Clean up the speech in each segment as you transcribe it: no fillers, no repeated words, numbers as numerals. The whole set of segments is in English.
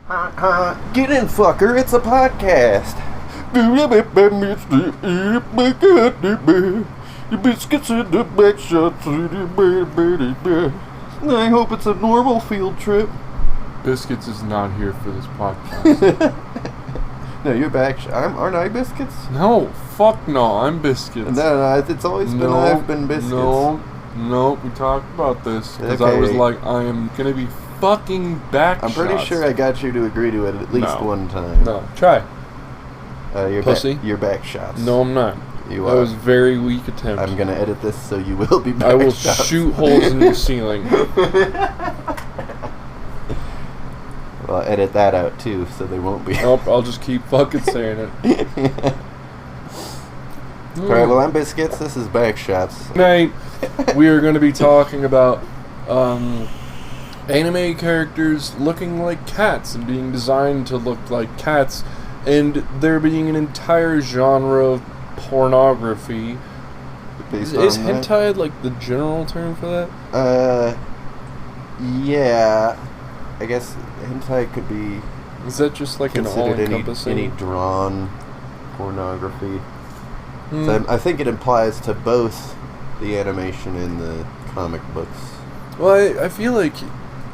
Get in, fucker, it's a podcast. Biscuits in the Backshots. I hope it's a normal field trip. Biscuits is not here for this podcast. No, you're aren't I Biscuits? No, fuck no, I'm Biscuits. No, it's always been I've been Biscuits. No, we talked about this because I was like, I am gonna be fucking Backshots. I'm pretty sure I got you to agree to it at least one time. No, try. You're Pussy. You're Backshots. No, I'm not. You are. That was a very weak attempt. I'm gonna edit this so you will be Backshots. I will shoot holes in the ceiling. Well, I'll edit that out too, so there won't be. Nope, I'll just keep fucking saying it. Alright, well, I'm Biscuits, this is Backshots. Tonight, we are going to be talking about anime characters looking like cats and being designed to look like cats, and there being an entire genre of pornography. Is hentai like the general term for that? Yeah. I guess hentai could be. Is that just like an all-encompassing? Any drawn pornography? So I think it implies to both the animation and the comic books. Well, I feel like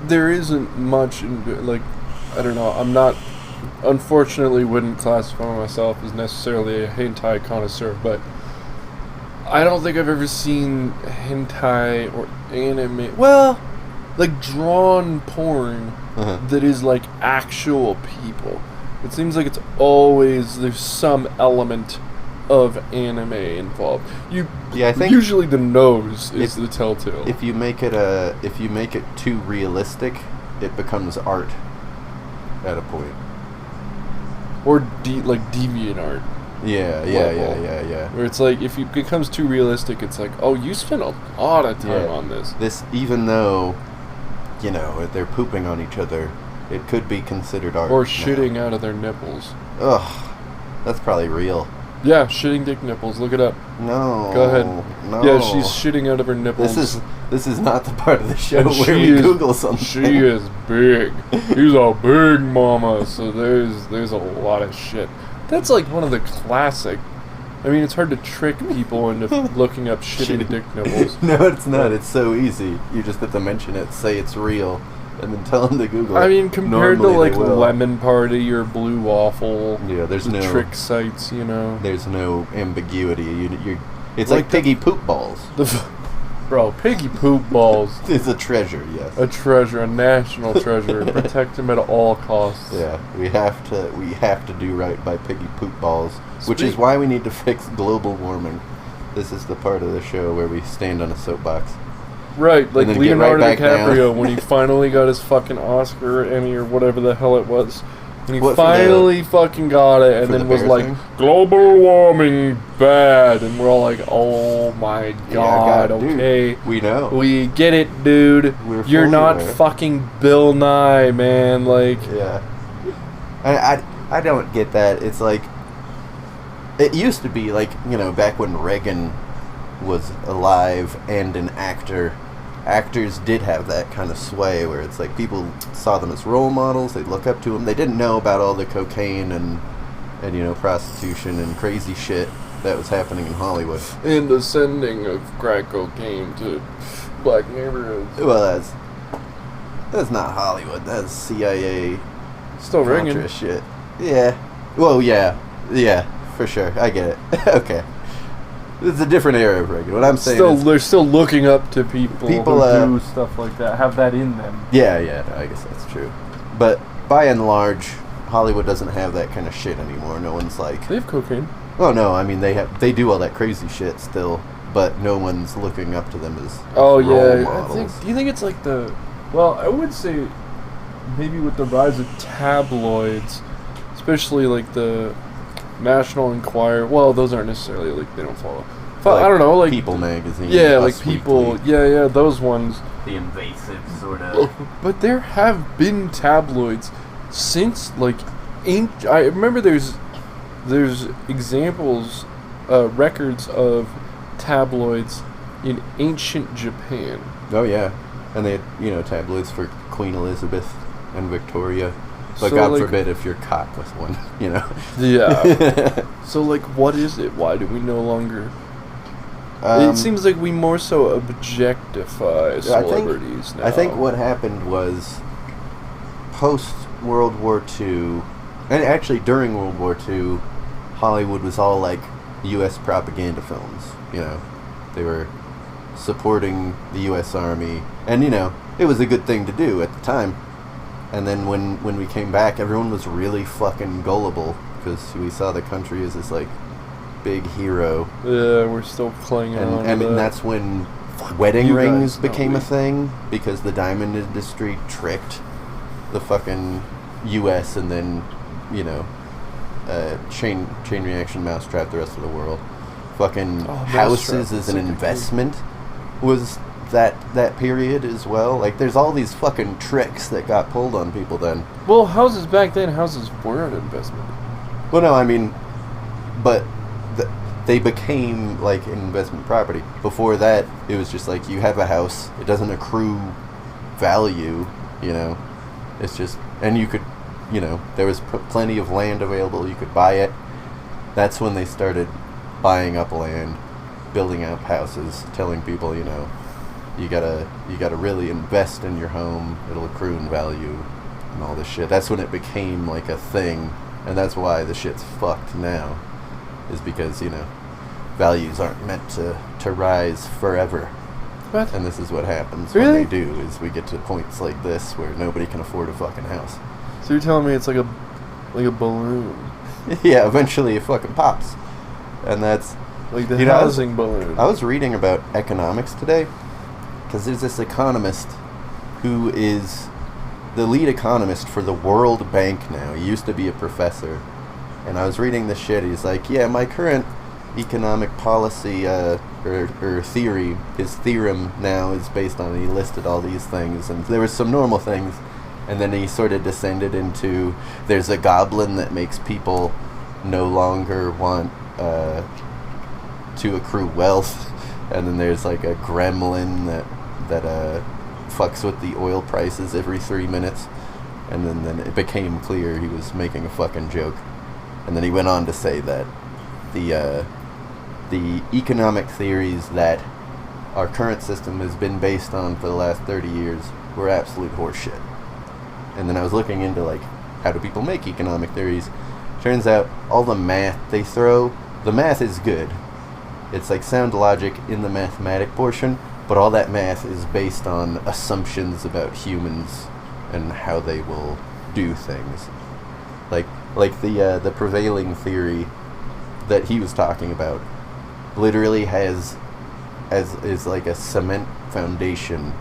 there isn't much, like, I don't know, I'm not, unfortunately wouldn't classify myself as necessarily a hentai connoisseur, but I don't think I've ever seen hentai or anime, well, like drawn porn that is like actual people. It seems like it's always, there's some element of anime involved. I think usually the nose is the telltale. If you make it too realistic, it becomes art at a point. Or like deviant art. Yeah. Where it's like if it becomes too realistic, it's like, oh, you spent a lot of time on this. This, even though, they're pooping on each other, it could be considered art. Or shitting out of their nipples. Ugh, that's probably real. Yeah, shitting dick nipples. Look it up. No. Go ahead. No. Yeah, she's shitting out of her nipples. This is not the part of the show where we Google something. She is big. She's a big mama. So there's a lot of shit. That's like one of the classic. I mean, it's hard to trick people into looking up shitting dick nipples. No, it's not. It's so easy. You just have to mention it, say it's real, and then tell them to Google it. I mean, compared to like Lemon Party or Blue Waffle, there's no trick sites. There's no ambiguity. It's like piggy poop balls. Bro, piggy poop balls. It's a treasure, yes. A treasure, a national treasure. Protect them at all costs. Yeah, we have to do right by piggy poop balls, which is why we need to fix global warming. This is the part of the show where we stand on a soapbox. Right, like Leonardo DiCaprio down. when he finally got his fucking Oscar or Emmy or whatever the hell it was. And he finally fucking got it, and then was like, global warming bad. And we're all like, oh my god, okay. Dude, we know. We get it, dude. You're not fucking Bill Nye, man. Like, yeah. I don't get that. It's like, it used to be like, back when Reagan was alive and an actor. Actors did have that kind of sway where it's like people saw them as role models, they'd look up to them. They didn't know about all the cocaine and prostitution and crazy shit that was happening in Hollywood. And the sending of crack cocaine to black neighborhoods. Well, that's not Hollywood. That's CIA. Still ringing. Shit. Yeah. Well, yeah, for sure. I get it. Okay. It's a different era of Reagan. What I'm saying is, they're still looking up to people who do stuff like that, have that in them. Yeah, I guess that's true. But by and large, Hollywood doesn't have that kind of shit anymore. No one's like, they have cocaine. Oh no, I mean they do all that crazy shit still, but no one's looking up to them as role models. Do you think it's like I would say maybe with the rise of tabloids, especially like the National Enquirer. Well, those aren't necessarily like they don't follow. I don't know, like People magazine. Yeah, like People. Weekly. Yeah, those ones. The invasive sort of. But there have been tabloids since like I remember there's examples, records of tabloids in ancient Japan. Oh yeah, and they had tabloids for Queen Elizabeth and Victoria. But So, God like- forbid if you're caught with one, you know. Yeah. So, like, what is it? Why do we no longer... it seems like we more so objectify celebrities now. I think what happened was post World War II, and actually during World War II, Hollywood was all like U.S. propaganda films. You know, they were supporting the U.S. Army, and you know, it was a good thing to do at the time. And then when we came back, everyone was really fucking gullible because we saw the country as this like big hero. Yeah, we're still clinging on. And to that's when wedding You rings guys, became not a we. thing because the diamond industry tricked the fucking U.S. and then, you know, chain reaction mousetrap the rest of the world. Fucking houses as an investment was that period as well. Like, there's all these fucking tricks that got pulled on people then. Well, houses back then, houses were an investment. Well, no, I mean, but they became like investment property. Before that, it was just like you have a house. It doesn't accrue value, you know. It's just, and you could, you know, there was plenty of land available. You could buy it. That's when they started buying up land, building out houses, telling people, you know, you gotta really invest in your home. It'll accrue in value and all this shit. That's when it became like a thing, and that's why the shit's fucked now. Is because, you know, values aren't meant to rise forever. What? And this is what happens Really? when they do, is we get to points like this where nobody can afford a fucking house. So you're telling me it's like a balloon, Yeah, eventually it fucking pops. And that's... like the You know, housing balloon. I was reading about economics today, because there's this economist who is the lead economist for the World Bank now. He used to be a professor. And I was reading this shit. He's like, yeah, my current economic policy or theory, his theorem now is based on, he listed all these things. And there were some normal things. And then he sort of descended into, there's a goblin that makes people no longer want to accrue wealth. And then there's like a gremlin that fucks with the oil prices every 3 minutes. And then it became clear he was making a fucking joke. And then he went on to say that the economic theories that our current system has been based on for the last 30 years were absolute horseshit. And then I was looking into, like, how do people make economic theories? Turns out all the math they throw, the math is good. It's like sound logic in the mathematic portion, but all that math is based on assumptions about humans and how they will do things. Like the prevailing theory that he was talking about literally is like a cement foundation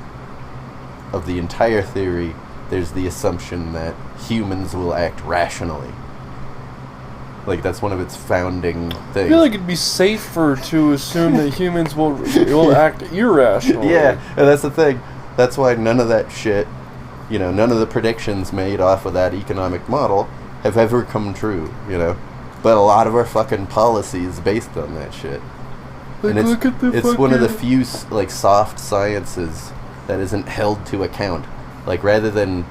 of the entire theory. There's the assumption that humans will act rationally. Like, that's one of its founding things. I feel like it'd be safer to assume that humans will act irrationally. Yeah, and that's the thing. That's why none of that shit, you know, none of the predictions made off of that economic model have ever come true, you know. But a lot of our fucking policy is based on that shit. Like, And look at the it's one of the few like soft sciences that isn't held to account. Like, rather than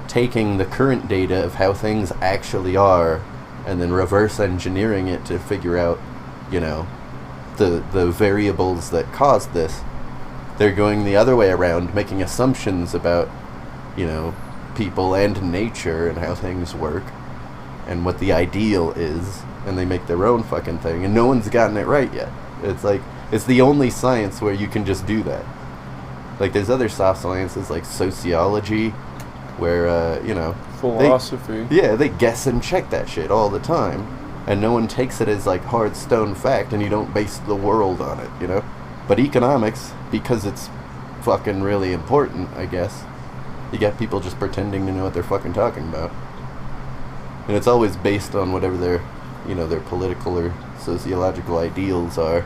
taking the current data of how things actually are and then reverse engineering it to figure out, you know, the variables that caused this, they're going the other way around, making assumptions about, you know, people and nature and how things work and what the ideal is, and they make their own fucking thing, and no one's gotten it right yet. It's like, it's the only science where you can just do that. Like, there's other soft sciences like sociology where, you know, philosophy. they guess and check that shit all the time, and no one takes it as like hard stone fact, and you don't base the world on it, you know. But economics, because it's fucking really important, I guess, you got people just pretending to know what they're fucking talking about. And it's always based on whatever their, you know, their political or sociological ideals are.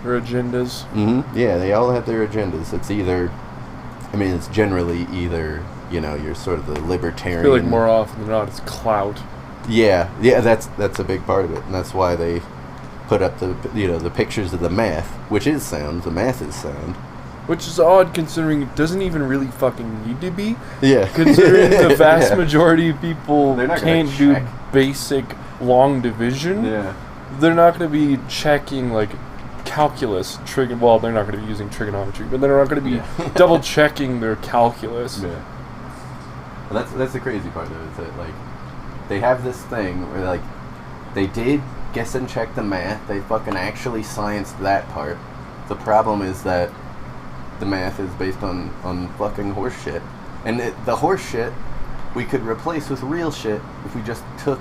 Or agendas. Mm-hmm. Yeah, they all have their agendas. It's either, I mean, it's generally either, you know, you're sort of the libertarian. I feel like more often than not, it's clout. Yeah, that's a big part of it, and that's why they put up the, you know, the pictures of the math, which is sound. The math is sound, Which is odd considering it doesn't even really fucking need to be. Yeah. Considering the vast majority of people can't do check. basic long division. Yeah. They're not going to be checking, like, calculus. Well, they're not going to be using trigonometry, but they're not going to be double checking their calculus. Yeah. Well, that's the crazy part, though, is that, like, they have this thing where, like, they did guess and check the math. They fucking actually scienced that part. The problem is that the math is based on fucking horse shit. And the horse shit we could replace with real shit if we just took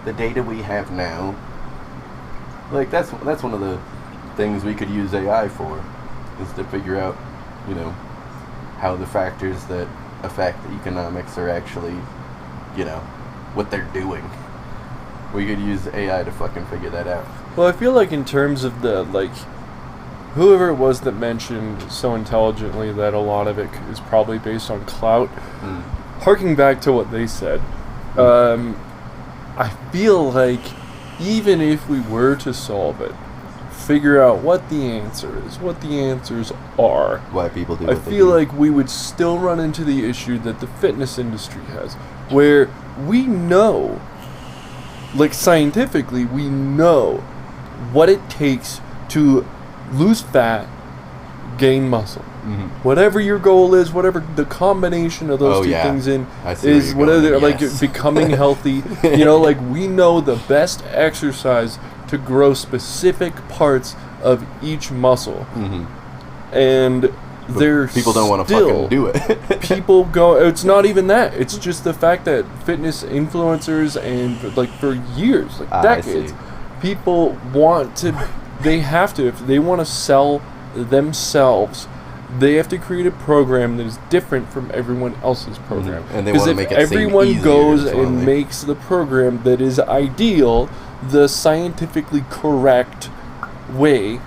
the data we have now. Like, that's one of the things we could use AI for, is to figure out, you know, how the factors that affect economics are actually, you know, what they're doing. We could use AI to fucking figure that out. Well, I feel like in terms of the, like, whoever it was that mentioned so intelligently that a lot of it is probably based on clout, harking back to what they said, I feel like even if we were to solve it, figure out what the answer is, what the answers are, Why people do I what they feel do. like we would still run into the issue that the fitness industry has, where we know, like scientifically, we know what it takes to lose fat, gain muscle. Mm-hmm. Whatever your goal is, whatever the combination of those two things is whatever, like becoming healthy. You know, like we know the best exercise to grow specific parts of each muscle. Mm-hmm. And people don't want to fucking do it. People go, it's not even that. It's just the fact that fitness influencers and like for years, like decades, people want to, they have to, if they want to sell themselves, they have to create a program that is different from everyone else's program. And they want to make it seem everyone easier, goes and makes the program that is ideal, the scientifically correct way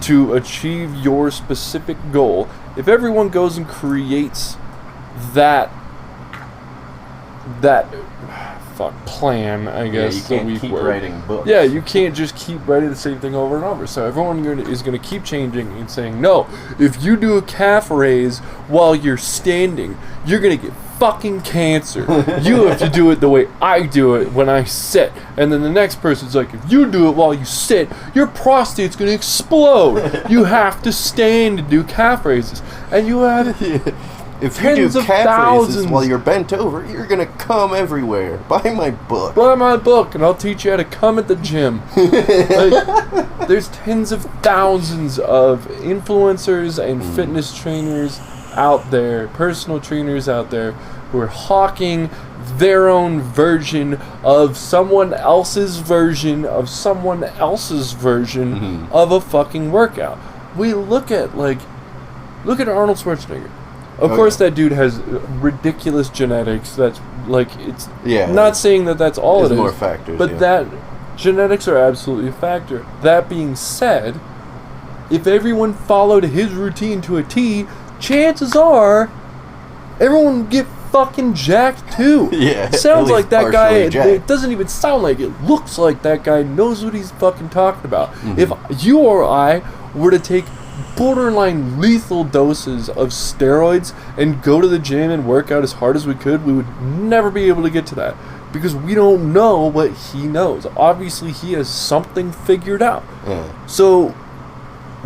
to achieve your specific goal, if everyone goes and creates that plan, I guess, you can't keep writing books. Yeah, you can't just keep writing the same thing over and over. So everyone is going to keep changing and saying, no, if you do a calf raise while you're standing, you're going to get fucking cancer. You have to do it the way I do it when I sit. And then the next person's like, if you do it while you sit, your prostate's going to explode. You have to stand and do calf raises. And you have... If you do calf raises while you're bent over, you're gonna come everywhere. Buy my book. Buy my book, and I'll teach you how to come at the gym. Like, there's tens of thousands of influencers and fitness trainers out there, personal trainers out there, who are hawking their own version of someone else's version of someone else's version of a fucking workout. We look at Arnold Schwarzenegger. Of course, that dude has ridiculous genetics. That's like, it's not saying that that's all it is. More factors, but that genetics are absolutely a factor. That being said, if everyone followed his routine to a T, chances are everyone would get fucking jacked too. Yeah, sounds like that guy. Jacked. It doesn't even sound like it. Looks like that guy knows what he's fucking talking about. If you or I were to take borderline lethal doses of steroids and go to the gym and work out as hard as we could, we would never be able to get to that because we don't know what he knows. Obviously, he has something figured out. So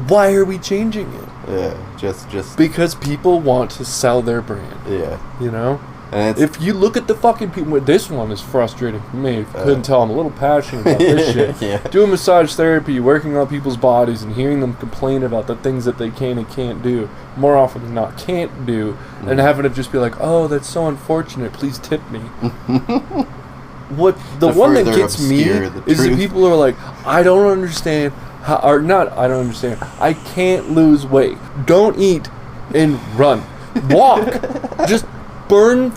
why are we changing it? Yeah, just because people want to sell their brand. Yeah, you know. And if you look at the fucking people, this one is frustrating for me. If you couldn't tell, I'm a little passionate about this shit. Doing massage therapy, working on people's bodies, and hearing them complain about the things that they can and can't do, more often than not can't do, and having to just be like, oh, that's so unfortunate, please tip me. What the one that gets me is the people who are like, I don't understand, I can't lose weight. Don't eat and run. Walk. Just burn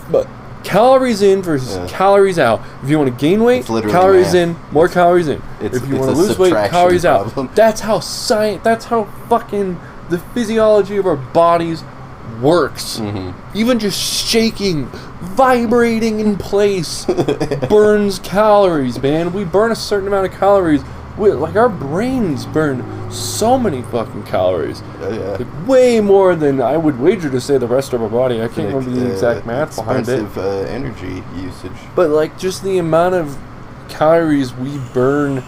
calories in versus calories out. If you want to gain weight, calories in, more calories in. If you want to lose weight, calories out. That's how that's how fucking the physiology of our bodies works. Even just shaking, vibrating in place burns calories, man. We burn a certain amount of calories like our brains burn so many fucking calories. Yeah. Like, way more than I would wager to say the rest of our body. I can't remember the exact math behind it. Expensive energy usage. But like just the amount of calories we burn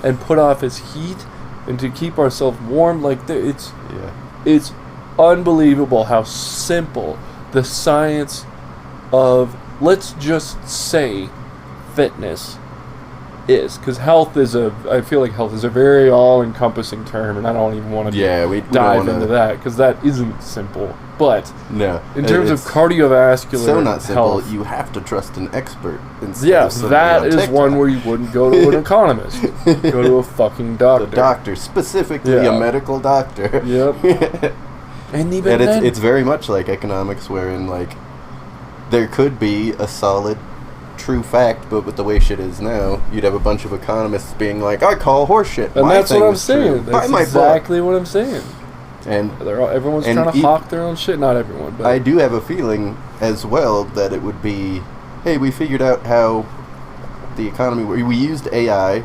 and put off as heat and to keep ourselves warm, like it's unbelievable how simple the science of, let's just say, fitness is. Because I feel like health is a very all-encompassing term, and I don't even want to we dive into that, because that isn't simple. But no, in terms of cardiovascular so not simple, health, you have to trust an expert. That is one where you wouldn't go to an economist. Go to a fucking doctor. The doctor, specifically a medical doctor. Yep. And even then, it's very much like economics, wherein like there could be a solid, true fact, but with the way shit is now, you'd have a bunch of economists being like, "I call horseshit." And that's what I'm saying. That's exactly what I'm saying. And everyone's trying to hawk their own shit. Not everyone, but I do have a feeling as well that it would be, hey, we figured out how the economy. We used AI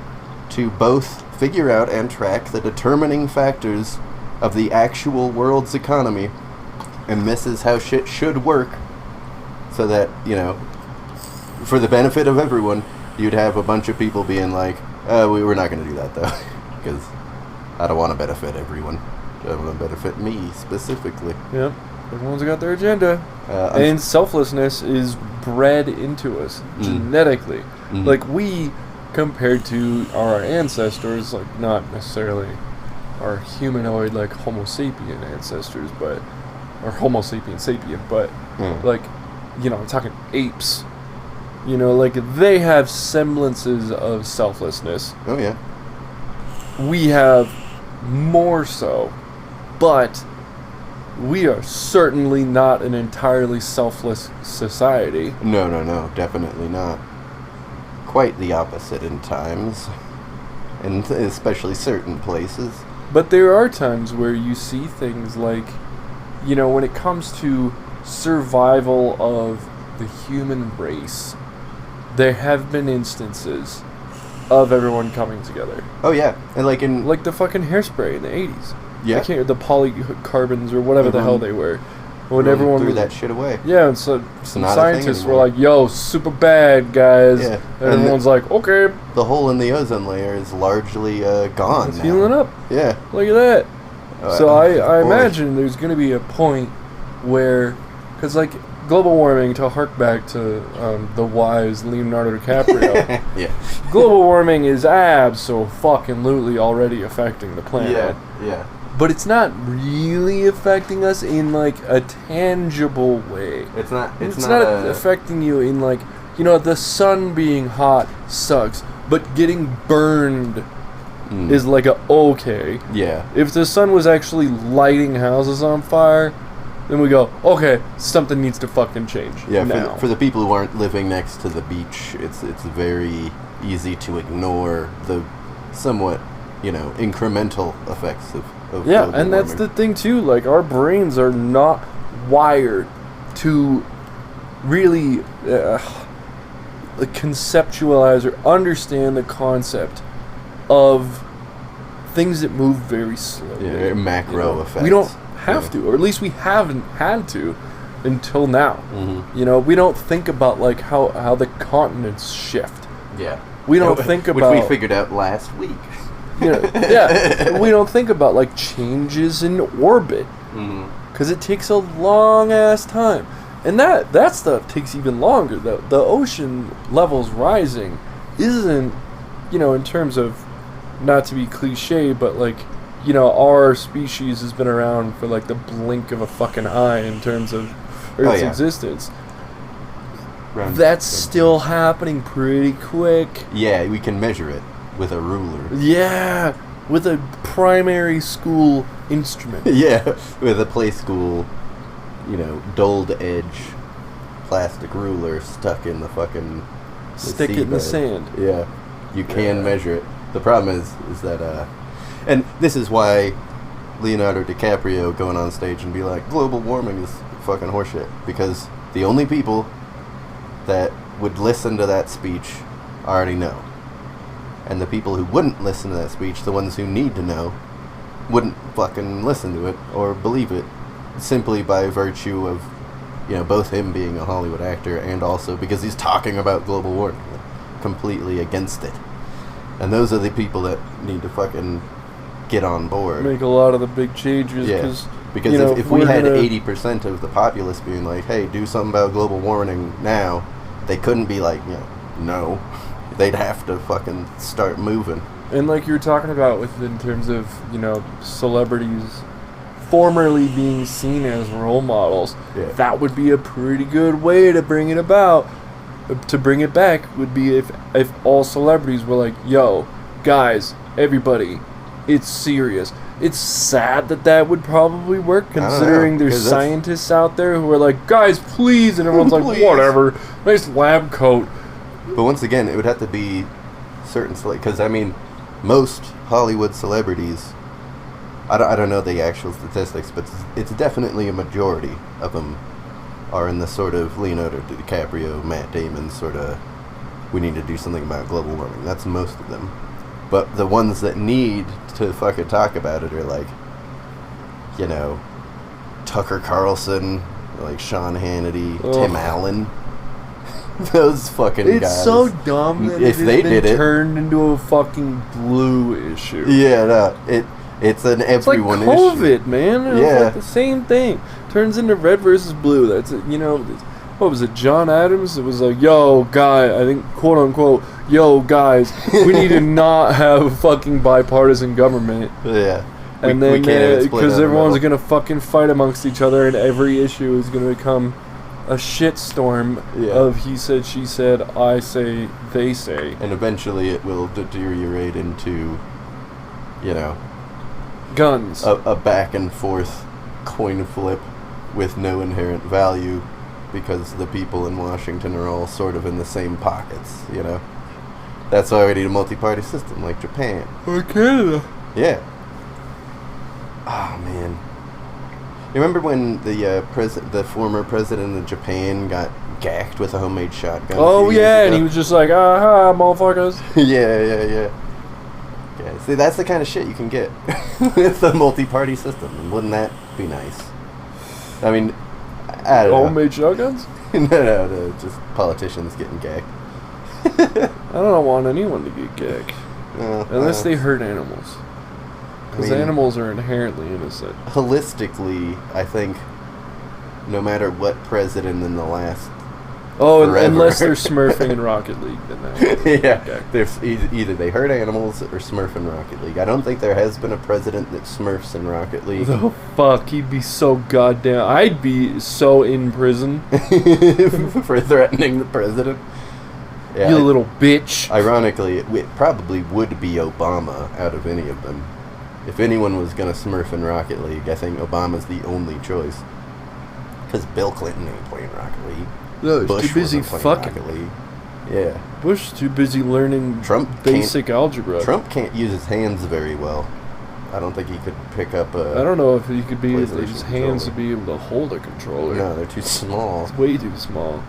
to both figure out and track the determining factors of the actual world's economy, and this is how shit should work, so that, for the benefit of everyone, you'd have a bunch of people being like, we're not going to do that though, because I don't want to benefit everyone. I want to benefit me specifically. Yep, everyone's got their agenda, and selflessness is bred into us genetically. Mm-hmm. Like we, compared to our ancestors, like not necessarily our humanoid, like Homo sapien ancestors, or Homo sapien, but like, I'm talking apes. Like they have semblances of selflessness. Oh yeah. We have more so, but we are certainly not an entirely selfless society. No, definitely not. Quite the opposite in times, and especially certain places. But there are times where you see things like, when it comes to survival of the human race, there have been instances of everyone coming together. Oh yeah, and like the fucking hairspray in the 80s. Yeah. The polycarbons or whatever the hell they were. When everyone threw that shit away. Yeah, and so some scientists were like, "Yo, super bad, guys." Yeah. And everyone's like, "Okay." The hole in the ozone layer is largely gone. It's healing up. Yeah. Look at that. So I imagine there's going to be a point where, because like global warming, to hark back to the wise Leonardo DiCaprio. Yeah. Global warming is abso-fucking-lutely already affecting the planet. Yeah. But it's not really affecting us in like a tangible way. It's not affecting you in like, the sun being hot sucks, but getting burned is like okay. Yeah. If the sun was actually lighting houses on fire, then we go, okay, something needs to fucking change. Yeah, now. For the people who aren't living next to the beach, it's very easy to ignore the somewhat, incremental effects of yeah, and that's the thing too. Like our brains are not wired to really conceptualize or understand the concept of things that move very slowly. Yeah, macro effects. We don't have to, or at least we haven't had to until now. Mm-hmm. We don't think about like how the continents shift. Yeah. We don't think about, which we figured out last week. Yeah, we don't think about like changes in orbit, because it takes a long ass time, and that stuff takes even longer. The ocean levels rising isn't, in terms of, not to be cliche, but like, our species has been around for like the blink of a fucking eye in terms of Earth's existence. That's still happening pretty quick. Yeah, we can measure it with a ruler. Yeah, with a primary school instrument. Yeah, with a play school, dulled edge plastic ruler stuck in the fucking stick it in the sand. Yeah, you can measure it. The problem is that, and this is why Leonardo DiCaprio going on stage and be like, global warming is fucking horseshit, because the only people that would listen to that speech already know. And the people who wouldn't listen to that speech, the ones who need to know, wouldn't fucking listen to it or believe it, simply by virtue of, both him being a Hollywood actor and also because he's talking about global warming, completely against it. And those are the people that need to fucking get on board. Make a lot of the big changes. Yeah. Because if we had 80% of the populace being like, hey, do something about global warming now, they couldn't be like, no. They'd have to fucking start moving. And like you were talking about in terms of, celebrities formerly being seen as role models, that would be a pretty good way to bring it about. To bring it back would be if all celebrities were like, yo, guys, everybody, it's serious. It's sad that would probably work, considering there's scientists out there who are like, guys, please, and everyone's like, whatever, nice lab coat. But once again, it would have to be certain, because most Hollywood celebrities, I don't know the actual statistics, but it's definitely a majority of them are in the sort of Leonardo DiCaprio, Matt Damon sort of, we need to do something about global warming. That's most of them. But the ones that need to fucking talk about it are like, Tucker Carlson, like Sean Hannity, Tim Allen. Those fucking guys. It's so dumb that if they did it turned into a fucking blue issue. Yeah, no, it's an everyone issue. It's like COVID, man. It was like the same thing. Turns into red versus blue. That's it. What was it? John Adams. It was like, yo, guy. I think, quote unquote, yo, guys. We need to not have fucking bipartisan government. Yeah. And then because everyone's gonna fucking fight amongst each other, and every issue is gonna become a shitstorm of he said, she said, I say, they say. And eventually it will deteriorate into, guns. A back and forth coin flip with no inherent value because the people in Washington are all sort of in the same pockets, That's why we need a multi-party system like Japan. Or Canada. Yeah. Oh, man. You remember when the former president of Japan got gacked with a homemade shotgun? Oh, yeah, and he was just like, aha, motherfuckers. Yeah. See, that's the kind of shit you can get with the multi-party system. And wouldn't that be nice? I don't know. Homemade shotguns? No, just politicians getting gacked. I don't want anyone to get gacked. Unless they hurt animals. Because animals are inherently innocent. Holistically, I think no matter what president in the last unless they're smurfing in Rocket League, then there's either they hurt animals or smurf in Rocket League. I don't think there has been a president that smurfs in Rocket League. Oh, fuck, he'd be so goddamn... I'd be so in prison. For threatening the president. Yeah, you little bitch. Ironically, it probably would be Obama out of any of them. If anyone was going to smurf in Rocket League, I think Obama's the only choice. Because Bill Clinton ain't playing Rocket League. No, he's Bush too busy fucking fucking. Rocket League. Yeah. Bush's too busy learning basic algebra. Trump can't use his hands very well. I don't think he could pick up a... I don't know if he could be his PlayStation hands controller. to be able to hold a controller. No, they're too small. It's way too small.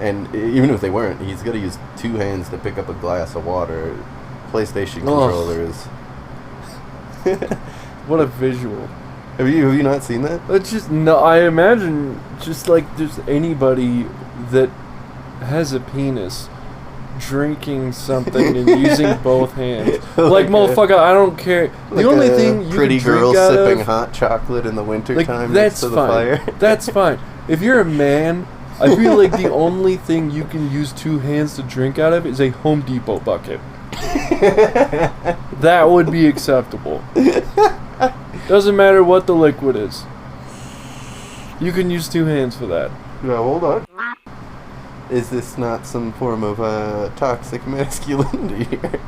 And even if they weren't, he's got to use two hands to pick up a glass of water. PlayStation controllers. What a visual. Have you not seen that? It's just no. I imagine just like just anybody that has a penis drinking something and using both hands. Like motherfucker, I don't care. The only thing you pretty can drink girl out sipping of, hot chocolate in the wintertime that's next to the fine. fire. That's fine. If you're a man, I feel like the only thing you can use two hands to drink out of is a Home Depot bucket. That would be acceptable. Doesn't matter what the liquid is. You can use two hands for that. No, hold on. Is this not some form of toxic masculinity here?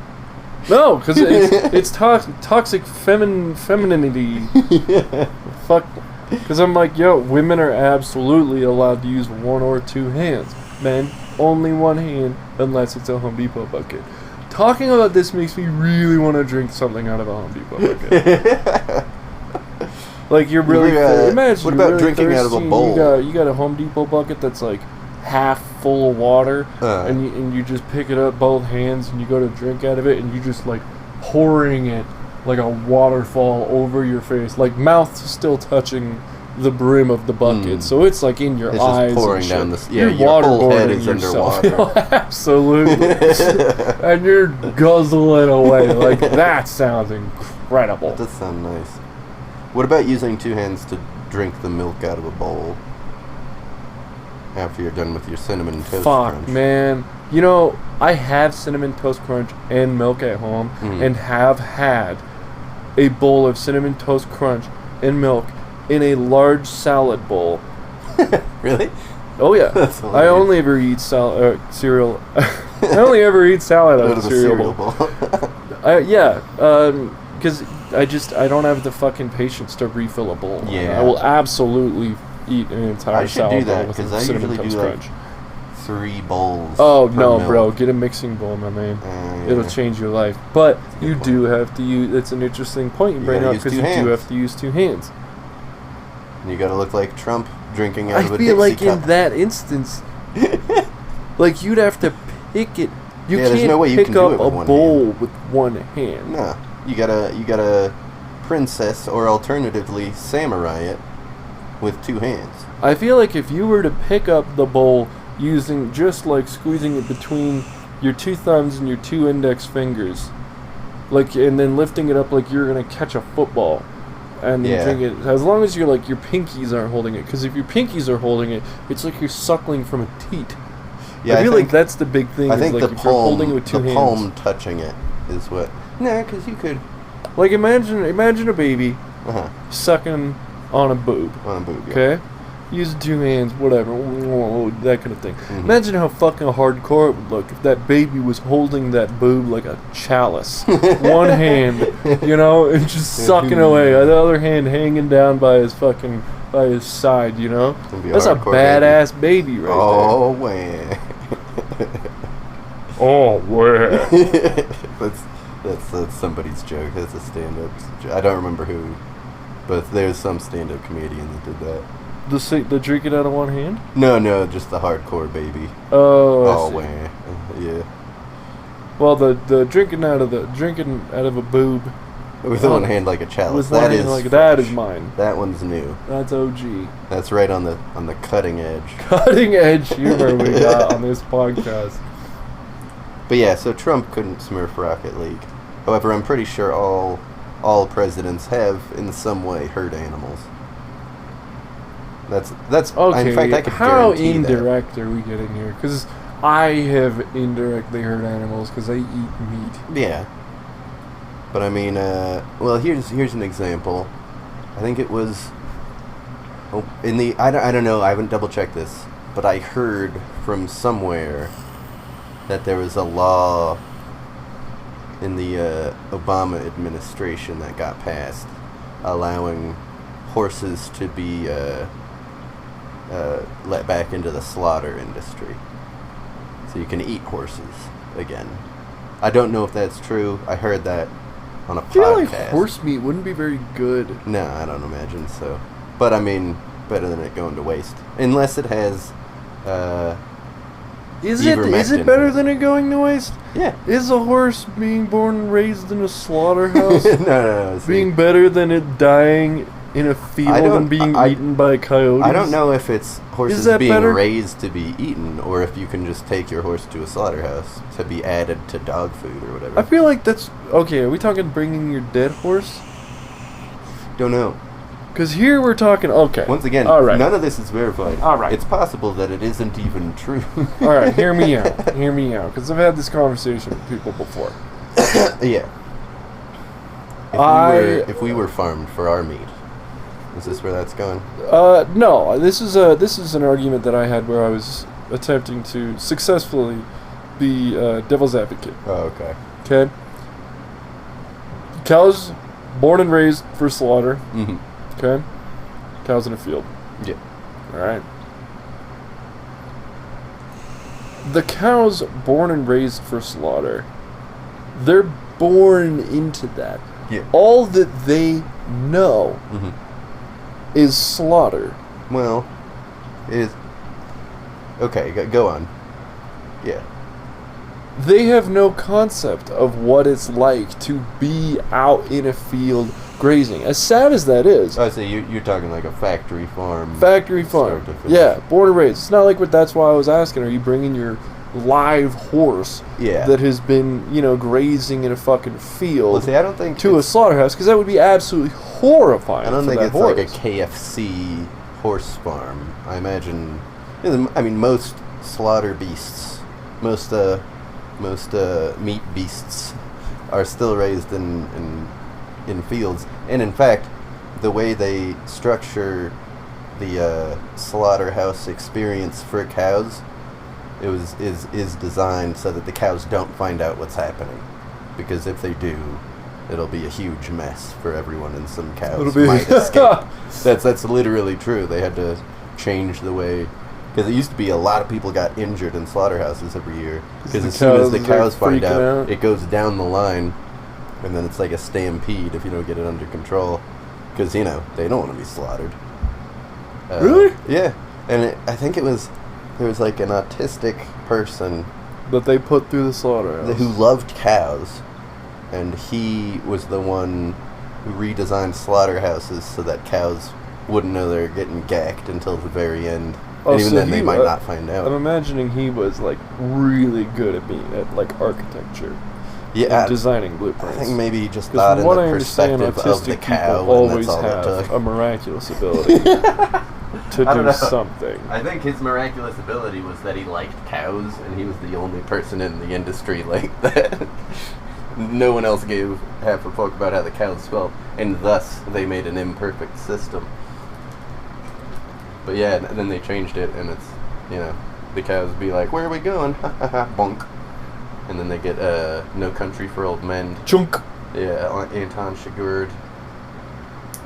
No, because it's toxic femininity. Yeah. Fuck. Because I'm like, yo, women are absolutely allowed to use one or two hands. Men, only one hand, unless it's a Home Depot bucket. Talking about this makes me really want to drink something out of a Home Depot bucket. Like, you're really... imagine what about really drinking out of a thirsty bowl? You got a Home Depot bucket that's like half full of water, Uh. and you just pick it up both hands and you go to drink out of it, and you just like pouring it like a waterfall over your face, like mouth still touching the brim of the bucket, so it's like in your eyes. Just pouring and down shit. the. Yeah, your whole head is underwater. Absolutely. And you're guzzling away. Like, that sounds incredible. That does sound nice. What about using two hands to drink the milk out of a bowl after you're done with your cinnamon toast crunch? Fuck, man. You know, I have cinnamon toast crunch and milk at home, and have had a bowl of cinnamon toast crunch and milk in a large salad bowl. Really? Oh yeah. I only ever eat cereal. I only ever eat salad out of the cereal bowl. Because I don't have the fucking patience to refill a bowl. Yeah. I will absolutely eat an entire salad bowl with because I cinnamon usually toast do crunch. like 3 bowls. Oh per no, milk. bro! Get a mixing bowl, my man. Yeah. It'll change your life. But you do have to use. It's an interesting point you bring up, because you do have to use 2 hands. You gotta look like Trump drinking out of a I feel like Dixie cup. in that instance, like you'd have to pick it. You there's can't no way you pick can do up it with a one bowl hand. with one hand. No, you gotta princess or alternatively samurai it with 2 hands. I feel like if you were to pick up the bowl using just like squeezing it between your 2 thumbs and your 2 index fingers, like, and then lifting it up like you're gonna catch a football, and Yeah. drink it, as long as you're like your pinkies aren't holding it, because if your pinkies are holding it, it's like you're suckling from a teat. Yeah, I feel like that's the big thing. I is think like the if you're holding it with 2 the hands. palm touching it is what. Nah, because you could. Like imagine a baby Uh-huh. sucking on a boob. On a boob. Yeah. Okay? Using 2 hands, whatever, that kind of thing. Imagine how fucking hardcore it would look if that baby was holding that boob like a chalice. One hand, you know, and just sucking away. The other hand hanging down by his side, you know? That's a badass baby right Oh, man. there. Oh, where? That's somebody's joke. That's a stand-up. I don't remember who, but there's some stand-up comedian that did that. The drink it out of one hand? No, just the hardcore baby. Oh, I see. Man. Yeah. Well, the drinking out of a boob With one hand like a chalice. with one That hand is like fresh. that is mine. That one's new. That's OG. That's right on the cutting edge. Cutting edge humor we got on this podcast. But yeah, so Trump couldn't smurf Rocket League. However, I'm pretty sure all presidents have in some way hurt animals. That's Okay, in fact I could how guarantee indirect are we getting here? Because I have indirectly hurt animals because I eat meat. that. Yeah. But I mean, well, here's an example. I think it was I don't know, I haven't double checked this, but I heard from somewhere that there was a law in the Obama administration that got passed allowing horses to be let back into the slaughter industry. So you can eat horses again. I don't know if that's true. I heard that on a podcast. I feel like horse meat wouldn't be very good. No, I don't imagine so. But I mean, better than it going to waste. Unless it has Is it better than it going to waste? Yeah. Is a horse being born and raised in a slaughterhouse no. See, being better than it dying in a field and being eaten by coyotes? I don't know if it's horses that being better? raised to be eaten, or if you can just take your horse to a slaughterhouse to be added to dog food or whatever. I feel like that's... Okay, are we talking bringing your dead horse? Don't know. Because here we're talking... Okay. Once again, all right. none of this is verified. All right. It's possible that it isn't even true. All right, hear me out. Hear me out. Because I've had this conversation with people before. Yeah. If we were farmed for our meat, is this where that's going? No. This is an argument that I had where I was attempting to successfully be devil's advocate. Oh, okay. Okay? Cows born and raised for slaughter. Mm-hmm. Okay? Cows in a field. Yeah. Alright. The cows born and raised for slaughter, they're born into that. Yeah. All that they know is slaughter. Well, Okay, go on. Yeah. They have no concept of what it's like to be out in a field grazing. As sad as that is. I see, you're talking like a factory farm. Factory farm. Yeah, born and raised. It's not like that's why I was asking, are you bringing your live horse that has been, grazing in a fucking field well, see, I don't think to a slaughterhouse? Because that would be absolutely horrifying. I don't think it's horse. like a KFC horse farm. I imagine, most slaughter beasts, most meat beasts are still raised in fields. And in fact, the way they structure the slaughterhouse experience for cows is designed so that the cows don't find out what's happening, because if they do, it'll be a huge mess for everyone, and some cows might escape. That's literally true. They had to change the way, because it used to be a lot of people got injured in slaughterhouses every year, because as soon as the cows find out, it goes down the line, and then it's like a stampede if you don't get it under control, because they don't want to be slaughtered. Really? Yeah. And I think there was like an autistic person that they put through the slaughterhouse who loved cows, and he was the one who redesigned slaughterhouses so that cows wouldn't know they're getting gacked until the very end. And even then, they might not find out. I'm imagining he was like really good at like architecture. Yeah, designing blueprints. I think maybe he just thought in the perspective of the cow, always and that's all have a miraculous ability to do something. I think his miraculous ability was that he liked cows, and he was the only person in the industry like that. No one else gave half a fuck about how the cows felt, and thus they made an imperfect system. But yeah, and then they changed it, and it's, the cows be like, "Where are we going?" Ha ha ha, bonk. And then they get No Country for Old Men. Chunk. Yeah, Anton Chigurh.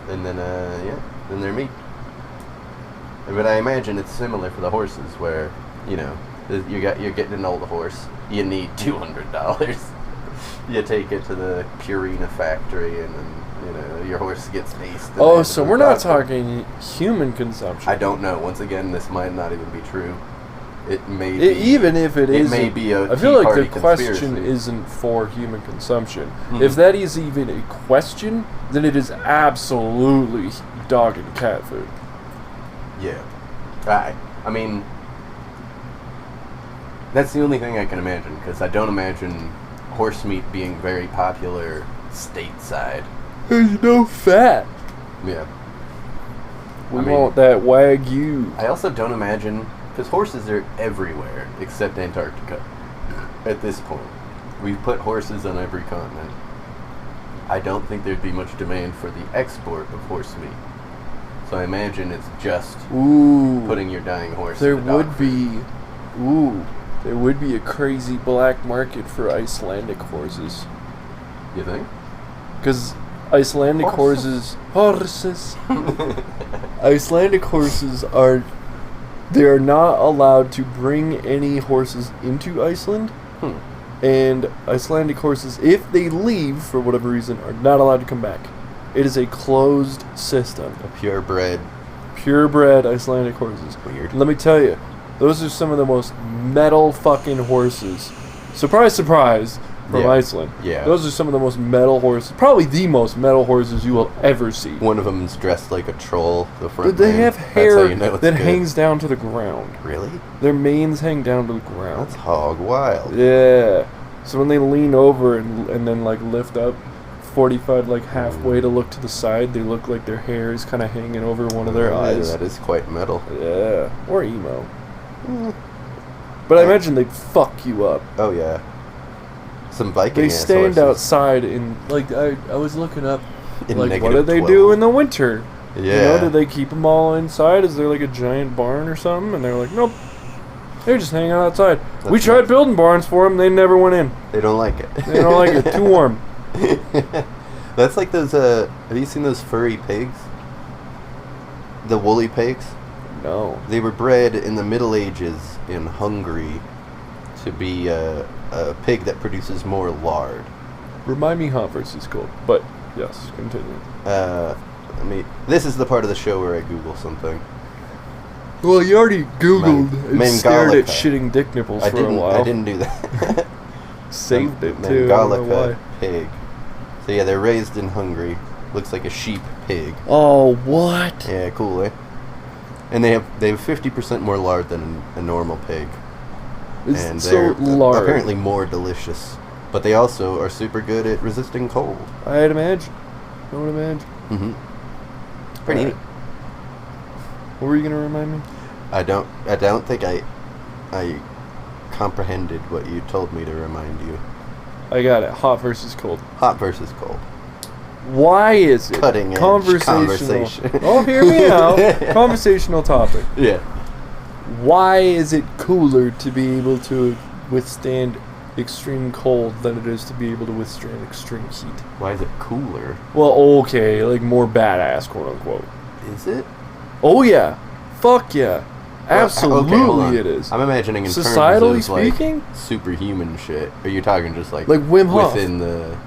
And then, then they're meat. But I imagine it's similar for the horses, where, you're getting an old horse. You need $200. You take it to the Purina factory, and then, your horse gets maced. Oh, so we're not talking human consumption. I don't know. Once again, this might not even be true. It may be. Even if it is, may be a I feel like the conspiracy. question isn't for human consumption. Mm-hmm. If that is even a question, then it is absolutely dog and cat food. Yeah. I mean, that's the only thing I can imagine, because I don't imagine horse meat being very popular stateside. There's no fat. Yeah. We want that Wagyu. I also don't imagine, because horses are everywhere except Antarctica at this point. We've put horses on every continent. I don't think there'd be much demand for the export of horse meat. So I imagine it's just putting your dying horse in the dog food. There would be a crazy black market for Icelandic horses. You think? Because Icelandic horses. Icelandic horses are not allowed to bring any horses into Iceland. And Icelandic horses, if they leave for whatever reason, are not allowed to come back. It is a closed system. A purebred Icelandic horses. Weird. Let me tell you, those are some of the most metal fucking horses. Surprise, surprise, from Iceland. Yeah. Those are some of the most metal horses. Probably the most metal horses you will ever see. One of them's dressed like a troll. The front. But they have hair that good. Hangs down to the ground. Really? Their manes hang down to the ground. That's hog wild. Yeah. So when they lean over and then like lift up 45 like halfway to look to the side, they look like their hair is kind of hanging over one of their eyes. That is quite metal. Yeah. Or emo. But I imagine they'd fuck you up. Oh yeah. Some Viking. They stand outside in like I was looking up in like what do they do in the winter? Yeah. Do they keep them all inside? Is there like a giant barn or something? And they're like, nope. They're just hanging out outside. We tried building barns for them. They never went in. They don't like it. They don't like it. Too warm. That's like those. Have you seen those furry pigs? The woolly pigs. No. They were bred in the Middle Ages in Hungary to be a pig that produces more lard. Remind me how this is called. But yes, continue. This is the part of the show where I Google something. Well, you already Googled and stared at Mangalica. shitting dick nipples for a while. I didn't do that. Saved it too. I don't know why. Mangalica pig. So yeah, they're raised in Hungary. Looks like a sheep pig. Oh, what? Yeah, cool, eh? And they have 50% more lard than a normal pig. It's And so they're large. apparently more delicious. But they also are super good at resisting cold. I'd imagine. I would imagine. Mm-hmm. Pretty neat. What were you gonna remind me? I don't think I comprehended what you told me to remind you. I got it. Hot versus cold. Hot versus cold. Why is it Cutting edge conversation. Oh, hear me out. Conversational topic. Yeah. Why is it cooler to be able to withstand extreme cold than it is to be able to withstand extreme heat? Why is it cooler? Well, okay, like more badass, quote unquote. Is it? Oh yeah, fuck yeah, Well, absolutely okay, hold on. it is. I'm imagining in Societally terms of speaking? like superhuman shit. Are you talking just like Wim Hof. within the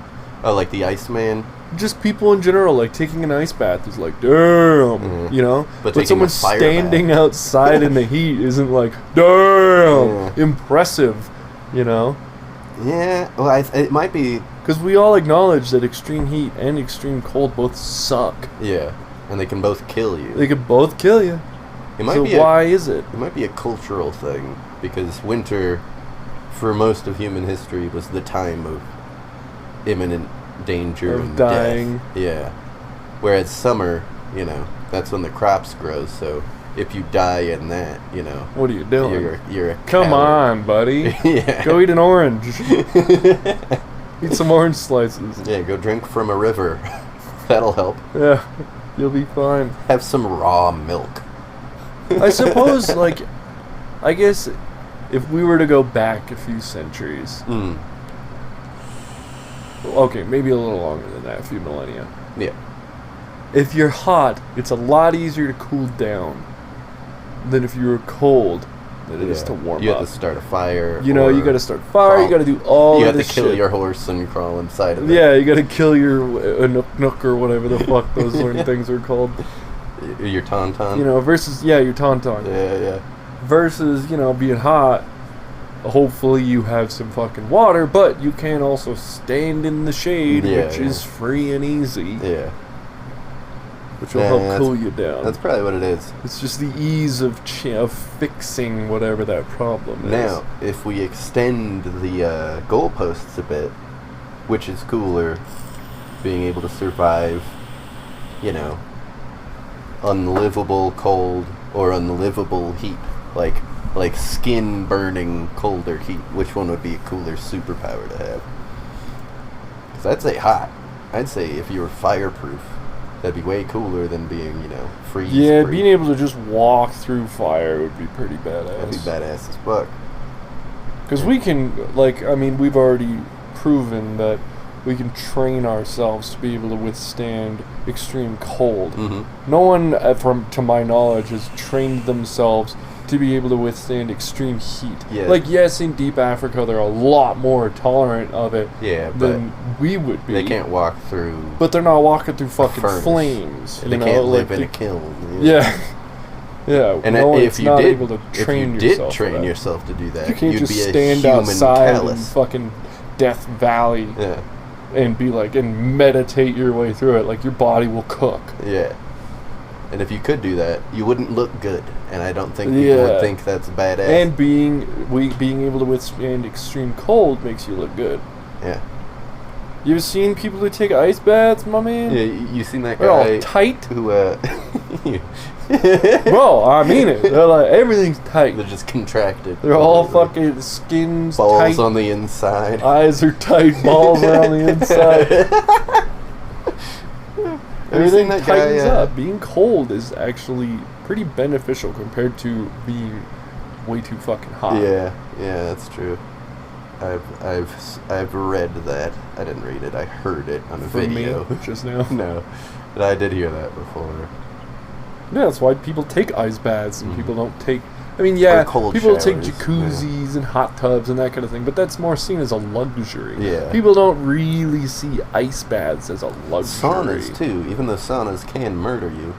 like the Iceman? Just people in general, like taking an ice bath is like, damn, Mm. you know? But But taking someone a fire standing bath. outside in the heat isn't like, damn, Yeah. impressive, you know? Yeah. Well, it might be. Because we all acknowledge that extreme heat and extreme cold both suck. Yeah. And they can both kill you. They could both kill you. It might So be. why is it? It might be a cultural thing because winter, for most of human history, was the time of imminent danger Of and dying. death. Yeah. Whereas summer, you know, that's when the crops grow. So if you die in that, you know, What are you doing? you're a Come coward. on, buddy. Yeah. Go eat an orange. Eat some orange slices. Yeah, go drink from a river. That'll help. Yeah, you'll be fine. Have some raw milk. I suppose, like, I guess if we were to go back a few centuries, Mm. okay, maybe a little longer than that, a few millennia. Yeah. If you're hot, it's a lot easier to cool down than if you're cold than it is to warm you up. have to start a fire. You know, or you gotta start fire, crawl. you gotta do all You of have to this kill shit. your horse and crawl inside of it. Yeah, you gotta kill your nook or whatever the fuck those sort of things are called. Your tauntaun. You know, versus, yeah, your tauntaun. Yeah. Versus, you know, being hot, hopefully you have some fucking water, but you can also stand in the shade, which is free and easy, Yeah. which will help cool you down. That's probably what it is. It's just the ease of fixing whatever that problem is. Now, if we extend the goalposts a bit, which is cooler, being able to survive, you know, unlivable cold or unlivable heat, like skin burning colder heat, which one would be a cooler superpower to have? Because I'd say hot. I'd say if you were fireproof, that'd be way cooler than being, you know, freeze. Yeah, free. being able to just walk through fire would be pretty badass. That'd be badass as fuck. Because we can, like, I mean, we've already proven that we can train ourselves to be able to withstand extreme cold. Mm-hmm. No one, to my knowledge, has trained themselves to be able to withstand extreme heat. Yeah. Like, yes, in deep Africa, they're a lot more tolerant of it Yeah, but than we would be. they can't walk through. But they're not walking through fucking furnace. flames. They you know? can't live like in a kiln. Yeah. Yeah. And no, if it's you not did, able to if train you yourself did for train that. yourself to do that, You can't you'd just be a stand human outside in callus. fucking Death Valley Yeah, and be like, and meditate your way through it. Like, your body will cook. yeah. And if you could do that, you wouldn't look good, and I don't think people Yeah. would think that's badass. And being able to withstand extreme cold makes you look good. yeah, You ever seen people who take ice baths, my man? yeah. You seen that They're all guy tight. who? Bro, I mean it. They're like, everything's tight. They're just contracted. They're all Like, fucking skins balls tight. on the inside. Eyes are tight, balls are on the inside. Have you seen Everything that guy? tightens up. Being cold is actually pretty beneficial compared to being way too fucking hot. Yeah, that's true. I've read that. I didn't read it. I heard it on a From video. me just now. No, but I did hear that before. Yeah, that's why people take ice baths and Mhm. people don't take. I mean, yeah, Or cold people take showers, jacuzzis and hot tubs and that kind of thing, but that's more seen as a luxury. Yeah. People don't really see ice baths as a luxury. Saunas too, even though saunas can murder you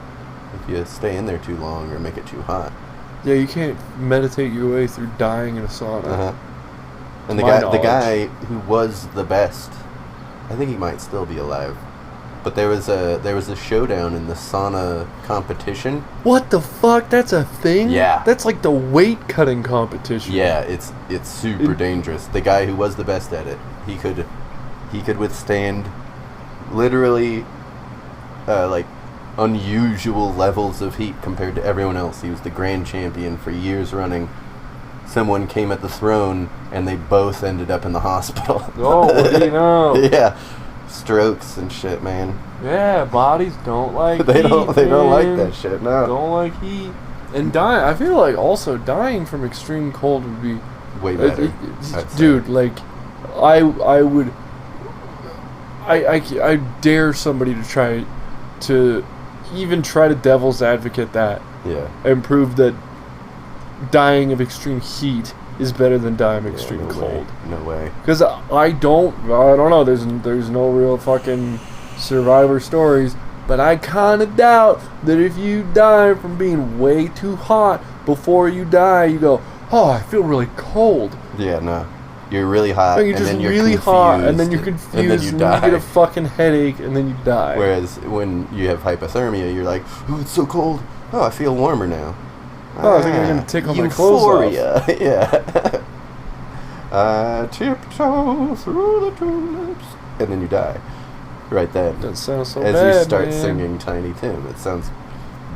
if you stay in there too long or make it too hot. Yeah, you can't meditate your way through dying in a sauna. Uh-huh. And To my the guy who was the best, I think he might still be alive. But there was a showdown in the sauna competition. What the fuck? That's a thing? Yeah. That's like the weight cutting competition. Yeah, it's super dangerous. The guy who was the best at it, he could withstand literally like unusual levels of heat compared to everyone else. He was the grand champion for years running. Someone came at the throne and they both ended up in the hospital. Oh, what do you know? Yeah. Strokes and shit, man. Yeah, bodies don't like They heat, don't like that shit, no. Don't like heat. And dying, I feel like also dying from extreme cold would be Way better. Dude, like I dare somebody to try to devil's advocate that. Yeah. And prove that dying of extreme heat is better than dying of extreme cold. No way. Because I don't know. There's no real fucking survivor stories, but I kind of doubt that if you die from being way too hot before you die, you go, oh, I feel really cold. Yeah, no. You're really hot, Like, you're and just then you're really confused, hot, and then you're confused, and then you die. get a fucking headache, and then you die. Whereas when you have hypothermia, you're like, oh, it's so cold. Oh, I feel warmer now. Oh, I think I'm gonna take all my clothes off. Yeah. Tiptoe through the tulips, and then you die. Right then. That sounds so As bad, you start man. singing Tiny Tim, it sounds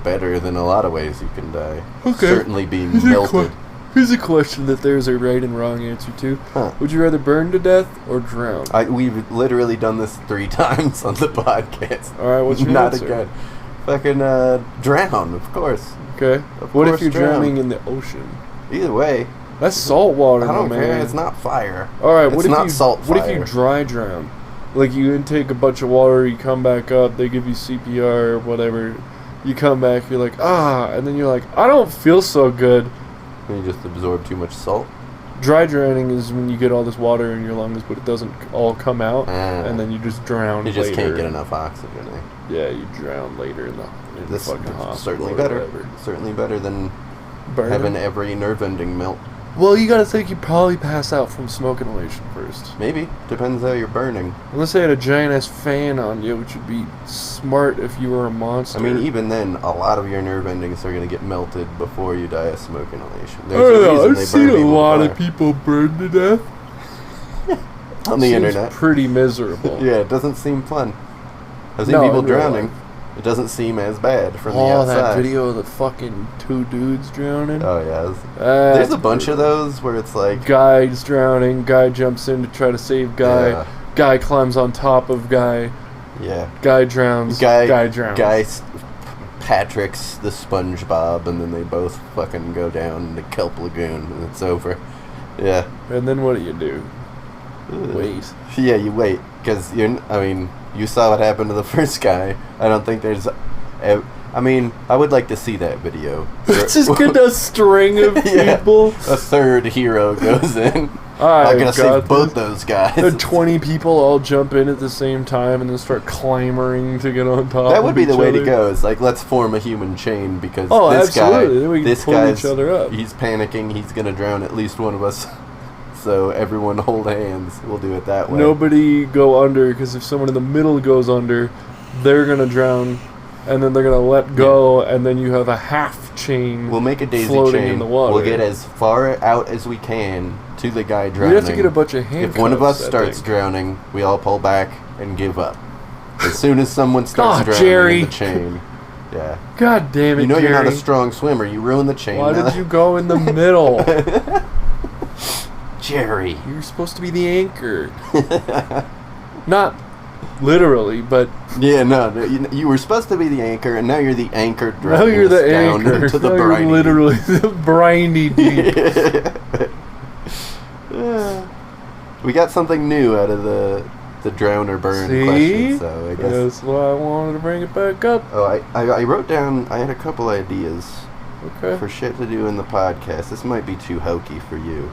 better than a lot of ways you can die. Okay. Certainly being melted. Here's a question that there's a right and wrong answer to. Huh. Would you rather burn to death or drown? We've literally done this 3 times on the podcast. All right, what's your Not answer? again. Fucking what of course. Okay. Of What if course you're drown. drowning in the ocean? Either way, That's salt water, I don't man. care. It's not fire. All right. It's What if not you salt What if you fire. dry drown? Like you intake a bunch of water, you come back up, they give you CPR or whatever. You come back, you're like, and then you're like, I don't feel so good. You just absorb too much salt. Dry drowning is when you get all this water in your lungs, but it doesn't all come out, and then you just drown. You just later. can't get enough oxygen. Eh? Yeah, you drown later in the This fucking is hospital. certainly or better. whatever. Certainly better than Burn having them? every nerve ending melt. Well, you gotta think you probably pass out from smoke inhalation first. Maybe. Depends how you're burning. Unless they had a giant ass fan on you, which would be smart if you were a monster. I mean, even then, a lot of your nerve endings are going to get melted before you die of smoke inhalation. I don't know, I've they seen burn a people lot of apart. people burn to death. On the Seems internet. pretty miserable. Yeah, it doesn't seem fun. I've seen No, people in real drowning. life. It doesn't seem as bad from the Oh, outside. that video of the fucking 2 dudes drowning. Oh, yeah. There's a bunch of those where it's like... Guy's drowning, guy jumps in to try to save guy, Yeah. guy climbs on top of guy, Yeah. guy drowns, guy drowns. Patrick's the SpongeBob, and then they both fucking go down in the kelp lagoon, and it's over. Yeah. And then what do? Wait. Yeah, you wait, because you saw what happened to the first guy. I don't think there's... I would like to see that video. Just get a string of Yeah. people. A third hero goes in. I I'm gonna save got both this. those guys. The 20 people all jump in at the same time and then start clamoring to get on top. That would be of the each way to other. go. It's like, let's form a human chain, because Oh, this absolutely. Then we guy, can this pull guy's, each other up. he's panicking. He's gonna drown at least one of us. So everyone hold hands. We'll do it that way. Nobody go under, because if someone in the middle goes under, they're gonna drown, and then they're gonna let go, and then you have a half chain. We'll make a daisy floating chain. in the water. We'll get as far out as we can to the guy drowning. We have to get a bunch of handcuffs. If one of us I starts think. drowning, we all pull back and give up. As soon as someone starts drowning Jerry. in the chain. Yeah. God damn it, You know Jerry. you're not a strong swimmer. You ruin the chain. Why now. did you go in the middle? Jerry. You're supposed to be the anchor. Not literally, but Yeah, no, you were supposed to be the anchor, and now you're the anchor now dragging you're us the down anchor. into the Now you're briny. literally the briny deep. We got something new out of the drown or burn See? question, so I guess. That's why I wanted to bring it back up. Oh, I wrote down. I had a couple ideas Okay. for shit to do in the podcast. This might be too hokey for you.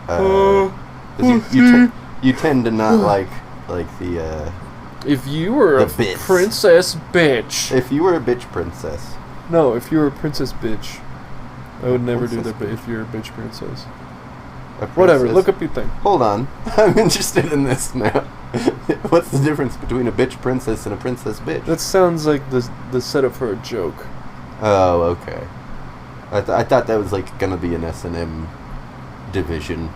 'Cause you tend to not like the. If you were a The bits. princess bitch. If you were a bitch princess, No, if you were a princess bitch. I would never do Princess that if you're a bitch princess. A Whatever, princess- look up your thing. Hold on. I'm interested in this now. What's the difference between a bitch princess and a princess bitch? That sounds like the setup for a joke. Oh, okay. I thought that was like gonna be an S&M division,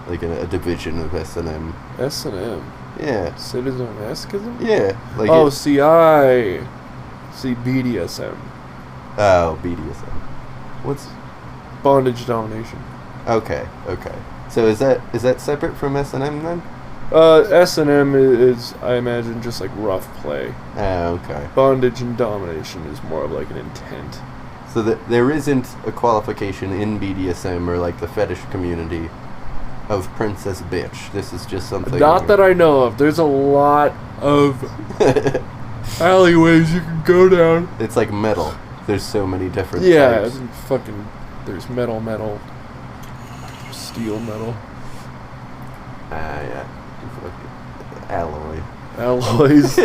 like a division of S&M. S&M. Yeah. Citizen masochism? Yeah. Like Oh, it- see, I see BDSM. Oh, BDSM. What's Bondage domination. okay? Okay. So is that separate from S&M then? S&M is, I imagine, just like rough play. Oh, okay. Bondage and domination is more of like an intent. So that there isn't a qualification in BDSM or like the fetish community of princess bitch. This is just something. Not that I know of. There's a lot of alleyways you can go down. It's like metal. There's so many different Yeah, types. there's metal, steel metal, Yeah. Alloy. alloys.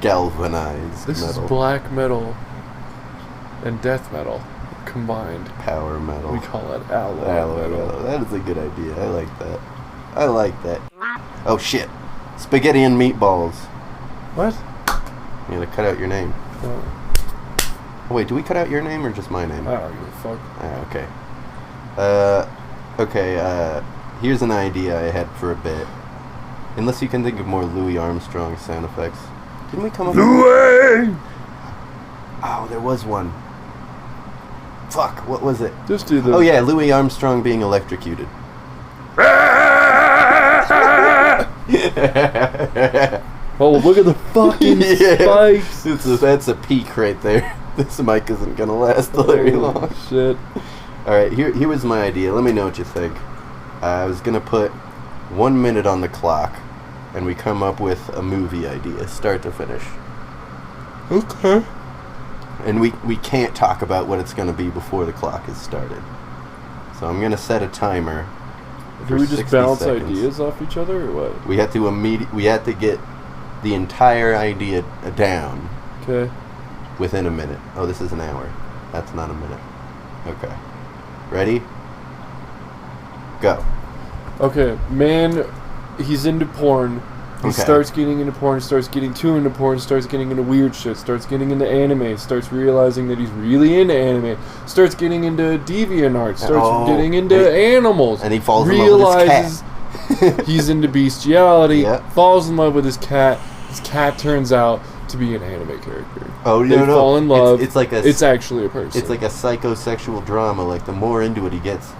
Galvanized This metal. is black metal and death metal combined. Power metal. We call it alloy metal. metal. That is a good idea. I like that. I like that. Oh shit. Spaghetti and meatballs. What? You gotta cut out your name. Oh, Oh, wait, do we cut out your name or just my name? I don't give a fuck. Okay. Here's an idea I had for a bit. Unless you can think of more Louis Armstrong sound effects. Didn't we come up with... Louis! Oh, there was one. Fuck, what was it? Just do the. Oh yeah, Louis Armstrong being electrocuted. Oh, look at the fucking spikes. That's a peak right there. This mic isn't gonna last very Oh, long. shit. Alright, here was my idea. Let me know what you think. I was gonna put 1 minute on the clock, and we come up with a movie idea, start to finish. Okay. And we can't talk about what it's gonna be before the clock is started. So I'm gonna set a timer. Do we just 60 bounce seconds. ideas off each other or what? We have to get the entire idea down Okay. within a minute. Oh, this is an hour. That's not a minute. Okay. Ready? Go. Okay, man, he's into porn. He Okay. starts getting into porn, starts getting too into porn, starts getting into weird shit, starts getting into anime, starts realizing that he's really into anime, starts getting into DeviantArt, starts getting into animals, and he falls in love with his realizes he's into bestiality, Yep. falls in love with his cat. His cat turns out to be an anime character. Oh, They no. fall in love. It's like It's actually a person. It's like a psychosexual drama. Like, the more into it he gets,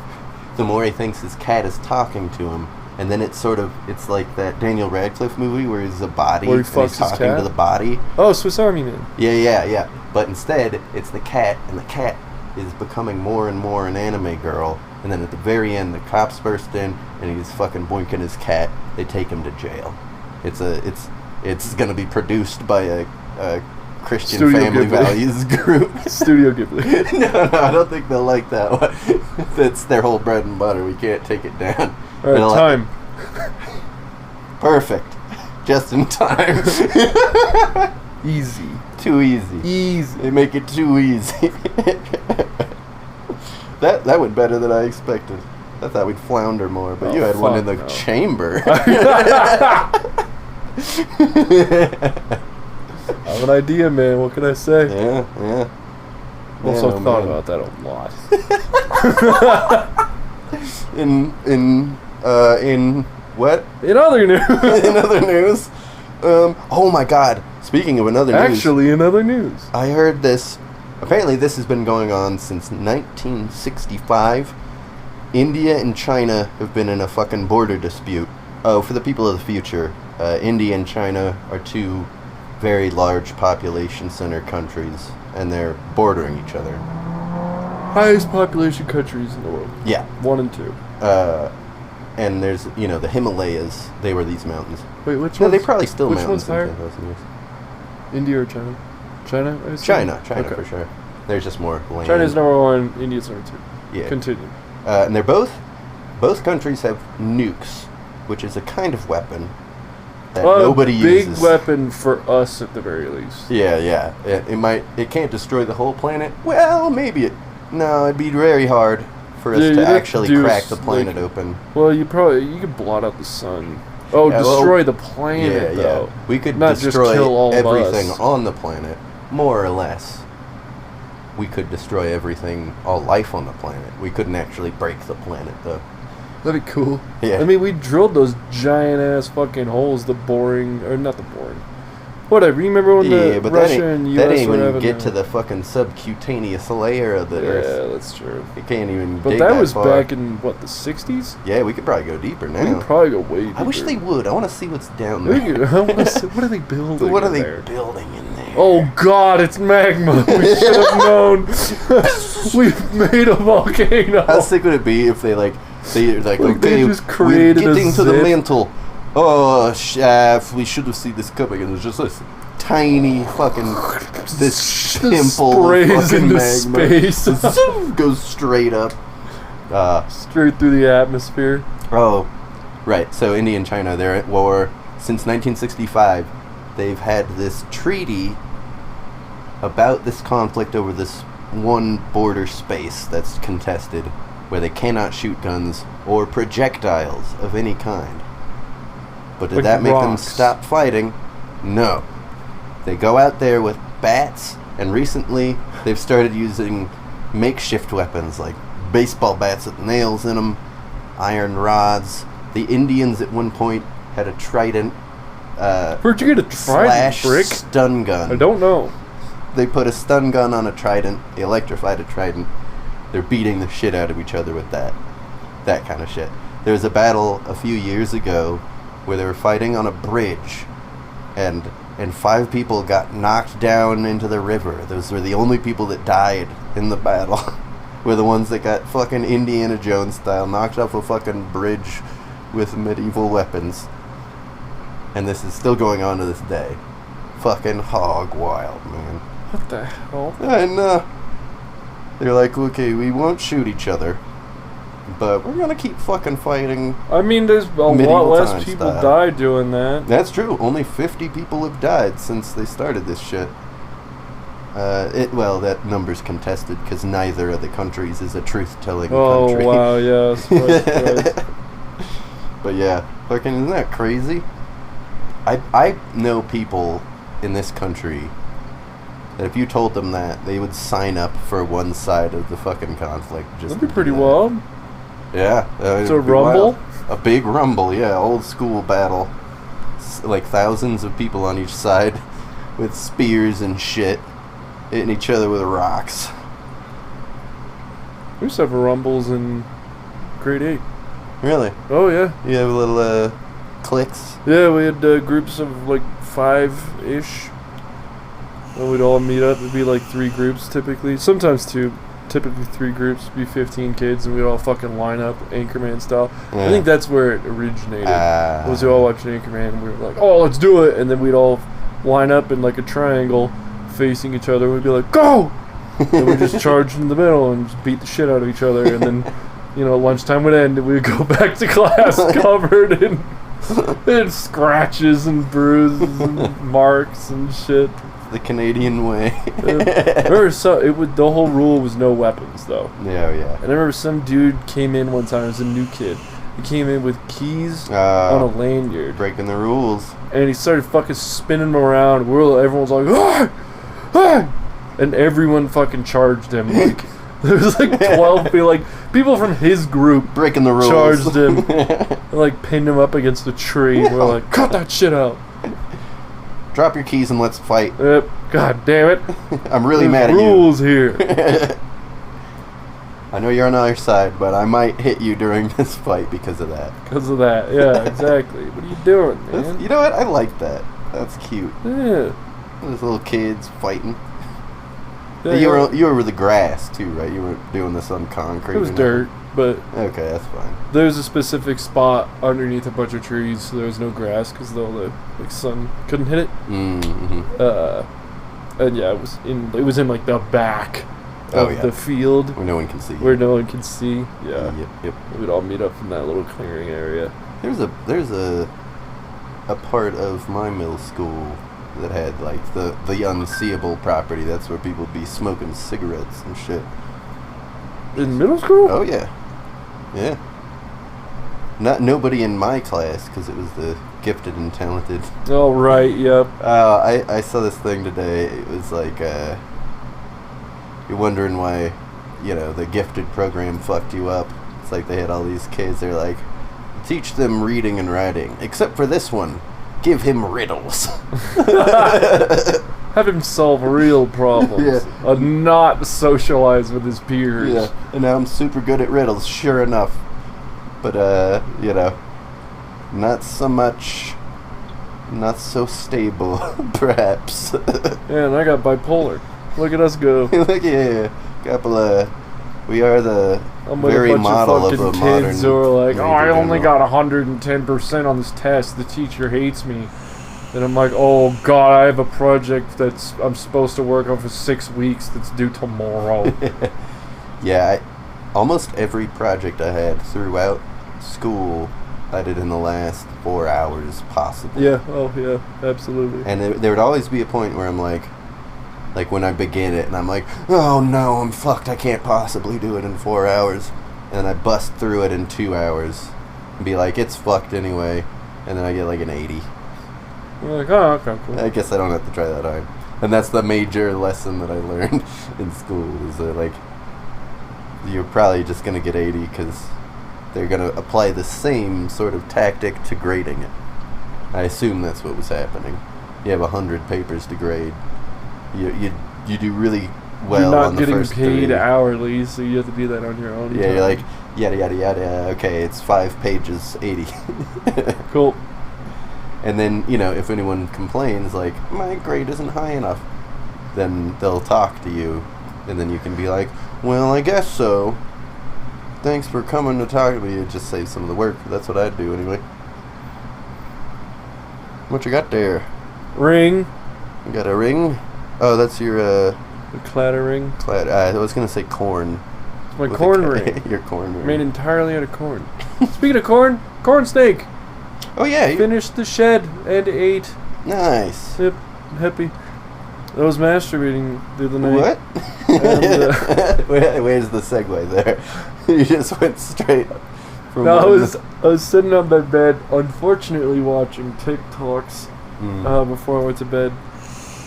the more he thinks his cat is talking to him. And then it's like that Daniel Radcliffe movie where he's a body Where he and he's fucks his talking cat? to the body. Oh, Swiss Army Man. Yeah. But instead, it's the cat, and the cat is becoming more and more an anime girl. And then at the very end, the cops burst in, and he's fucking boinking his cat. They take him to jail. It's gonna be produced by a Christian Studio family Ghibli. values group. Studio Ghibli. No, I don't think they'll like that one. That's their whole bread and butter. We can't take it down. All right, time. Perfect. Just in time. Easy. Too easy. Easy. They make it too easy. That went better than I expected. I thought we'd flounder more, but you had one in the fuck no. chamber. I have an idea, man. What can I say? Yeah. Also Man, oh, thought man. about that a lot. In what? In other news. In other news. Oh my God. Speaking of another news. Actually, in other news. I heard this. Apparently, this has been going on since 1965. India and China have been in a fucking border dispute. Oh, for the people of the future, India and China are two very large population center countries, and they're bordering each other. Highest population countries in the world. Yeah. 1 and 2. And there's, the Himalayas. They were these mountains. Wait, which No, one? they probably still Which mountains one's in higher? 10,000 years. India or China? China, I assume? China Okay. for sure. There's just more land. China's number 1, India's number 2. Yeah. Continue. And they're both countries have nukes, which is a kind of weapon. that nobody uses. Big weapon for us at the very least. Yeah. It can't destroy the whole planet. Well, maybe it. No, it'd be very hard for us to actually crack the planet open. Well, you could blot out the sun. Oh, destroy the planet though. Yeah. We could not destroy just kill all everything of us. on the planet, more or less. We could destroy everything, all life on the planet. We couldn't actually break the planet, though. That'd be cool. Yeah. I mean, we drilled those giant ass fucking holes. Not the boring. Whatever. You remember when the Russia and U.S. that ain't were even having get to the fucking subcutaneous layer of the Earth. Yeah, that's true. You can't even. But dig that was far. back in what, the 60s? Yeah, we could probably go deeper now. We could probably go way deeper. I wish they would. I want to see what's down there. I want to see, what are they building? What are in they there? building in there? Oh God, it's magma. We should have known. We've made a volcano. How sick would it be if they're like okay, they just created we're getting a to the zip. mantle. Oh, chef, we should have seen this coming. And there's just this tiny fucking this pimple sprays of fucking into magma. space. Zoom, goes straight up. Straight through the atmosphere. Oh, right. So India and China, they're at war since 1965. They've had this treaty about this conflict over this one border space that's contested, where they cannot shoot guns or projectiles of any kind. But did Like that make them rocks. stop fighting? No. They go out there with bats, and recently they've started using makeshift weapons like baseball bats with nails in them, iron rods. The Indians at one point had a trident. Where'd you get a trident, Slash Brick? stun gun. I don't know. They put a stun gun on a trident. They electrified a trident. They're beating the shit out of each other with that kind of shit. There was a battle a few years ago where they were fighting on a bridge, and 5 people got knocked down into the river. Those were the only people that died in the battle. Were the ones that got fucking Indiana Jones style knocked off a fucking bridge with medieval weapons. And this is still going on to this day. Fucking hog wild, man. What the hell? And they're like, okay, we won't shoot each other, but we're gonna keep fucking fighting. I mean, there's a lot Medieval less time people style. died doing that. That's true. Only 50 people have died since they started this shit. That number's contested because neither of the countries is a truth-telling country. Oh, wow, yes. Christ. But yeah, fucking, isn't that crazy? I know people in this country that if you told them that, they would sign up for one side of the fucking conflict. Just That'd be to pretty do that. wild. Yeah. It's a it'd be rumble? wild. A big rumble, yeah. Old school battle. Like thousands of people on each side with spears and shit, hitting each other with rocks. We used to have rumbles in grade 8. Really? Oh, yeah. You have little cliques? Yeah, we had groups of like 5-ish. And we'd all meet up. It'd be like 3 groups typically. Sometimes 2. Typically 3 groups. It'd be 15 kids, and we'd all fucking line up Anchorman style. Yeah. I think that's where it originated. Was we all watching Anchorman, and we were like, oh, let's do it. And then we'd all line up in like a triangle facing each other. We'd be like, go! And we'd just charge in the middle and just beat the shit out of each other. And then, lunchtime would end, and we'd go back to class covered in scratches and bruises and marks and shit. The Canadian way. The whole rule was no weapons, though. Yeah. And I remember some dude came in one time. It was a new kid. He came in with keys on a lanyard. Breaking the rules. And he started fucking spinning them around. Everyone was like, ah! Ah! And everyone fucking charged him. Like, there was like 12 people. Like, people from his group Breaking the rules. charged him. And like pinned him up against a tree. And we're like, cut that shit out. Drop your keys and let's fight. God damn it. I'm really There's mad at you. rules here. I know you're on our side, but I might hit you during this fight because of that. Because of that. Yeah, exactly. What are you doing, man? You know what? I like that. That's cute. Yeah. Those little kids fighting. Yeah, You were with the grass too, right? You were doing this on concrete. It was dirt, but Okay, that's fine. there was a specific spot underneath a bunch of trees, so there was no grass because the sun couldn't hit it. Mm-hmm. And yeah, it was in like the back of the field Where no one can see. where no one can see. Yeah. Yep. We'd all meet up in that little clearing area. There's a a part of my middle school that had like the unseeable property. That's where people would be smoking cigarettes and shit. In middle school? Oh yeah, yeah. Nobody in my class, because it was the gifted and talented. Oh right, yep. I saw this thing today. It was like you're wondering why, the gifted program fucked you up. It's like they had all these kids. They're like, teach them reading and writing, except for this one. Give him riddles. Have him solve real problems. Yeah. Not socialize with his peers. Yeah. And now I'm super good at riddles, sure enough. But, not so much, not so stable, perhaps. Yeah, and I got bipolar. Look at us go. Look, yeah. We are the I'm with very a bunch model of of a fucking modern kids who are like, oh, I only general. got 110% on this test. The teacher hates me. And I'm like, oh god, I have a project I'm supposed to work on for 6 weeks that's due tomorrow. Yeah, almost every project I had throughout school, I did in the last 4 hours possible. Yeah, oh yeah, absolutely. And there would always be a point where I'm like when I begin it, and I'm like, oh no, I'm fucked, I can't possibly do it in 4 hours. And I bust through it in 2 hours, and be like, it's fucked anyway, and then I get like an 80. You're like, oh, okay, cool. I guess I don't have to try that hard. And that's the major lesson that I learned in school, is that, like, you're probably just going to get 80 because they're going to apply the same sort of tactic to grading it. I assume that's what was happening. You have 100 papers to grade. You do really well on the first 3. You're not getting paid hourly, so you have to do that on your own. Yeah, time. you're like, yada, yada, yada. Okay, it's 5 pages, 80. Cool. And then, if anyone complains, like, my grade isn't high enough, then they'll talk to you, and then you can be like, well, I guess so. Thanks for coming to talk to me. It just saves some of the work. That's what I'd do anyway. What you got there? Ring. You got a ring? Oh, that's your, A clatter ring. I was going to say corn. It's my corn ring. Your corn ring. Made entirely out of corn. Speaking of corn snake. Oh, yeah. Finished the shed and ate. Nice. Yep, happy. I was masturbating the other night. What? And, Where's the segue there? You just went straight from no, one I was sitting on my bed, unfortunately watching TikToks before I went to bed,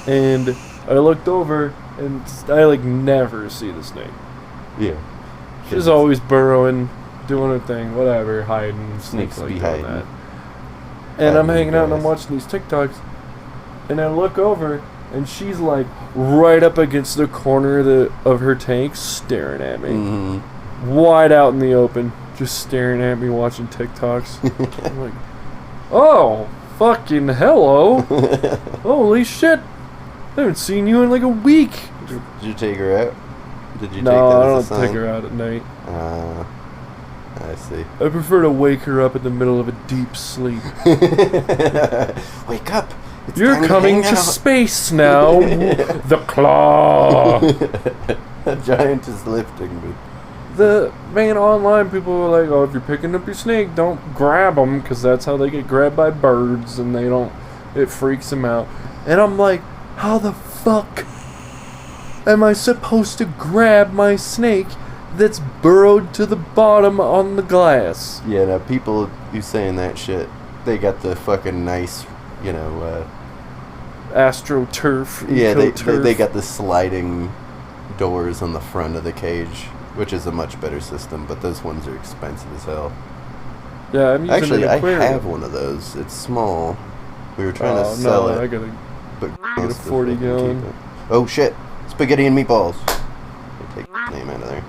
and I looked over, and I never see the snake. Yeah. She's always burrowing, doing her thing, whatever, hiding. Snakes like be doing hiding. that. And I'm Hiding hanging out and I'm guys. watching these TikToks, and I look over, and she's right up against the corner of her tank, staring at me. Mm-hmm. Wide out in the open, just staring at me, watching TikToks. I'm like, oh, fucking hello. Holy shit. I haven't seen you in a week. Did you take her out? Did you No, take I that don't as a sign? take her out at night. I see. I prefer to wake her up in the middle of a deep sleep. Wake up. It's You're time coming hang to out. space now. The claw. A giant is lifting me. The man online, people were like, oh, if you're picking up your snake, don't grab them, because that's how they get grabbed by birds, and it freaks them out. And I'm like, how the fuck am I supposed to grab my snake that's burrowed to the bottom on the glass? Yeah, now people who saying that shit, they got the fucking nice, AstroTurf. yeah, they EcoTurf. got the sliding doors on the front of the cage, which is a much better system, but those ones are expensive as hell. Yeah, I'm using Actually, an I aquarium. have one of those. It's small. We were trying to sell no, it. I gotta But get a most of 40 them gallon. keep it. Oh shit! Spaghetti and meatballs. Take the name out of there.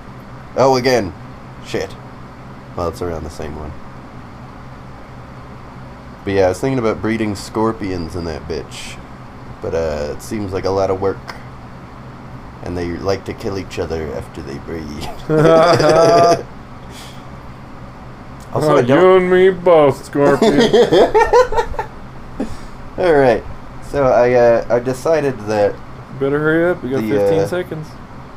Oh, again. Shit. Well, it's around the same one. But yeah, I was thinking about breeding scorpions in that bitch. But it seems like a lot of work. And they like to kill each other after they breed. Also, I you don't... and me both, Scorpion. Alright. So I decided that Better hurry up. We got 15 seconds.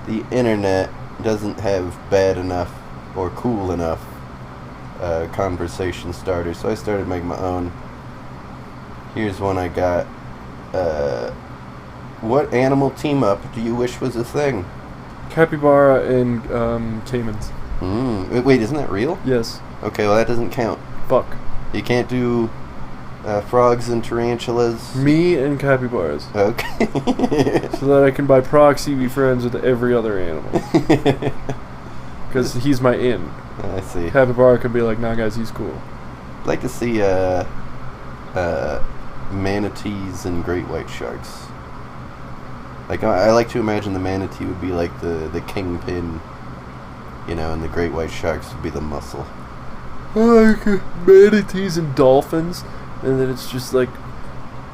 the internet doesn't have bad enough or cool enough conversation starters, so I started making my own. Here's one I got. What animal team up do you wish was a thing? Capybara and caimans. Wait, isn't that real? Yes. Okay, well that doesn't count. Fuck. You can't do frogs and tarantulas. Me and capybaras. Okay. So that I can by proxy be friends with every other animal. Because he's my in. I see. Capybara could be like, nah guys, he's cool. I'd like to see manatees and great white sharks. Like, I like to imagine the manatee would be like the kingpin, and the great white sharks would be the muscle. Like manatees and dolphins, and then it's just like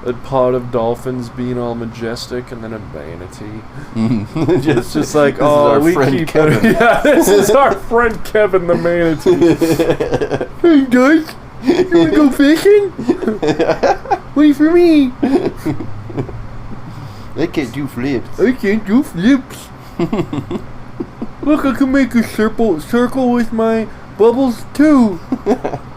a pod of dolphins being all majestic, and then a manatee. It's just like, oh, we keep Kevin. Yeah, this is our friend Kevin the manatee. Hey guys, you wanna go fishing? Wait for me. I can't do flips. I can't do flips. Look, I can make a circle with my bubbles too.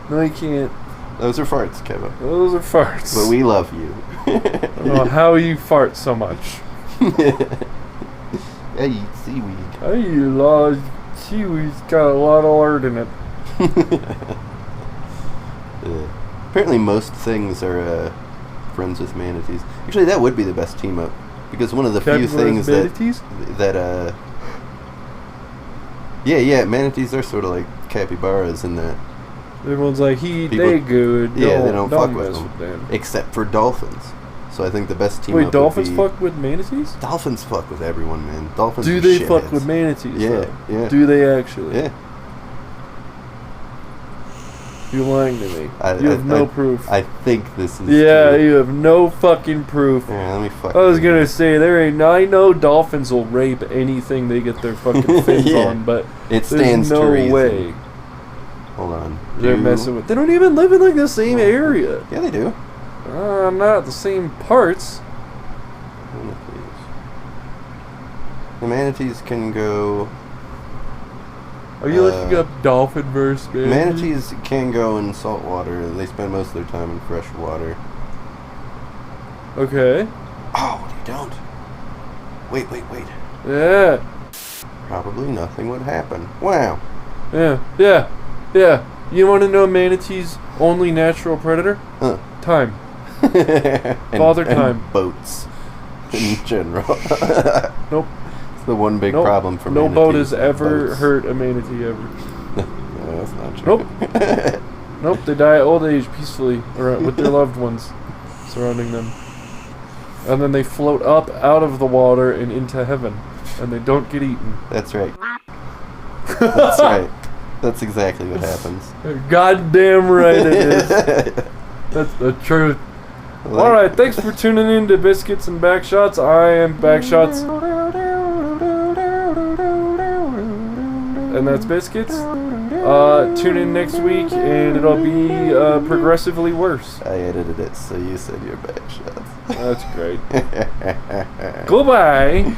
No, I can't. Those are farts, Kevin. Those are farts. But we love you. I don't know how you fart so much. I eat seaweed. I eat a lot of seaweed's got a lot of lard in it. Apparently most things are friends with manatees. Actually, that would be the best team up. Because one of the few things manatees? Yeah, manatees are sort of like capybaras in that. Everyone's like, they good. Yeah, they don't fuck with mess them. Except for dolphins. So I think the best team up Wait, would dolphins be, fuck with manatees? Dolphins fuck with everyone, man. Dolphins Do are they shitheads. fuck with manatees? Yeah, though? yeah. Do they actually? Yeah. You're lying to me. You have no proof. I think this is Yeah, true. you have no fucking proof. Yeah, let me fuck. I was gonna say I know dolphins will rape anything they get their fucking fins Yeah. on, but It stands there's to no reason. way Hold on. they're messing with. They don't even live in like the same area. Yeah, they do. Not the same parts. The manatees can go. Are you looking up dolphin versus manatee? Manatees can go in salt water. They spend most of their time in fresh water. Okay. Oh, they don't. Wait. Yeah. Probably nothing would happen. Wow. Yeah. You want to know manatee's only natural predator? Huh. Time. and, Father and time. boats in general. Nope. It's the one big problem for no manatees. boat has ever boats. hurt a manatee ever. No, that's not true. Nope. Nope, they die at old age peacefully with their loved ones surrounding them. And then they float up out of the water and into heaven. And they don't get eaten. That's right. That's right. That's exactly what happens. Goddamn right it is. That's the truth. Alright, thanks for tuning in to Biscuits and Backshots. I am Backshots. And that's Biscuits. Tune in next week and it'll be progressively worse. I edited it, so you said your Backshots. That's great. Goodbye.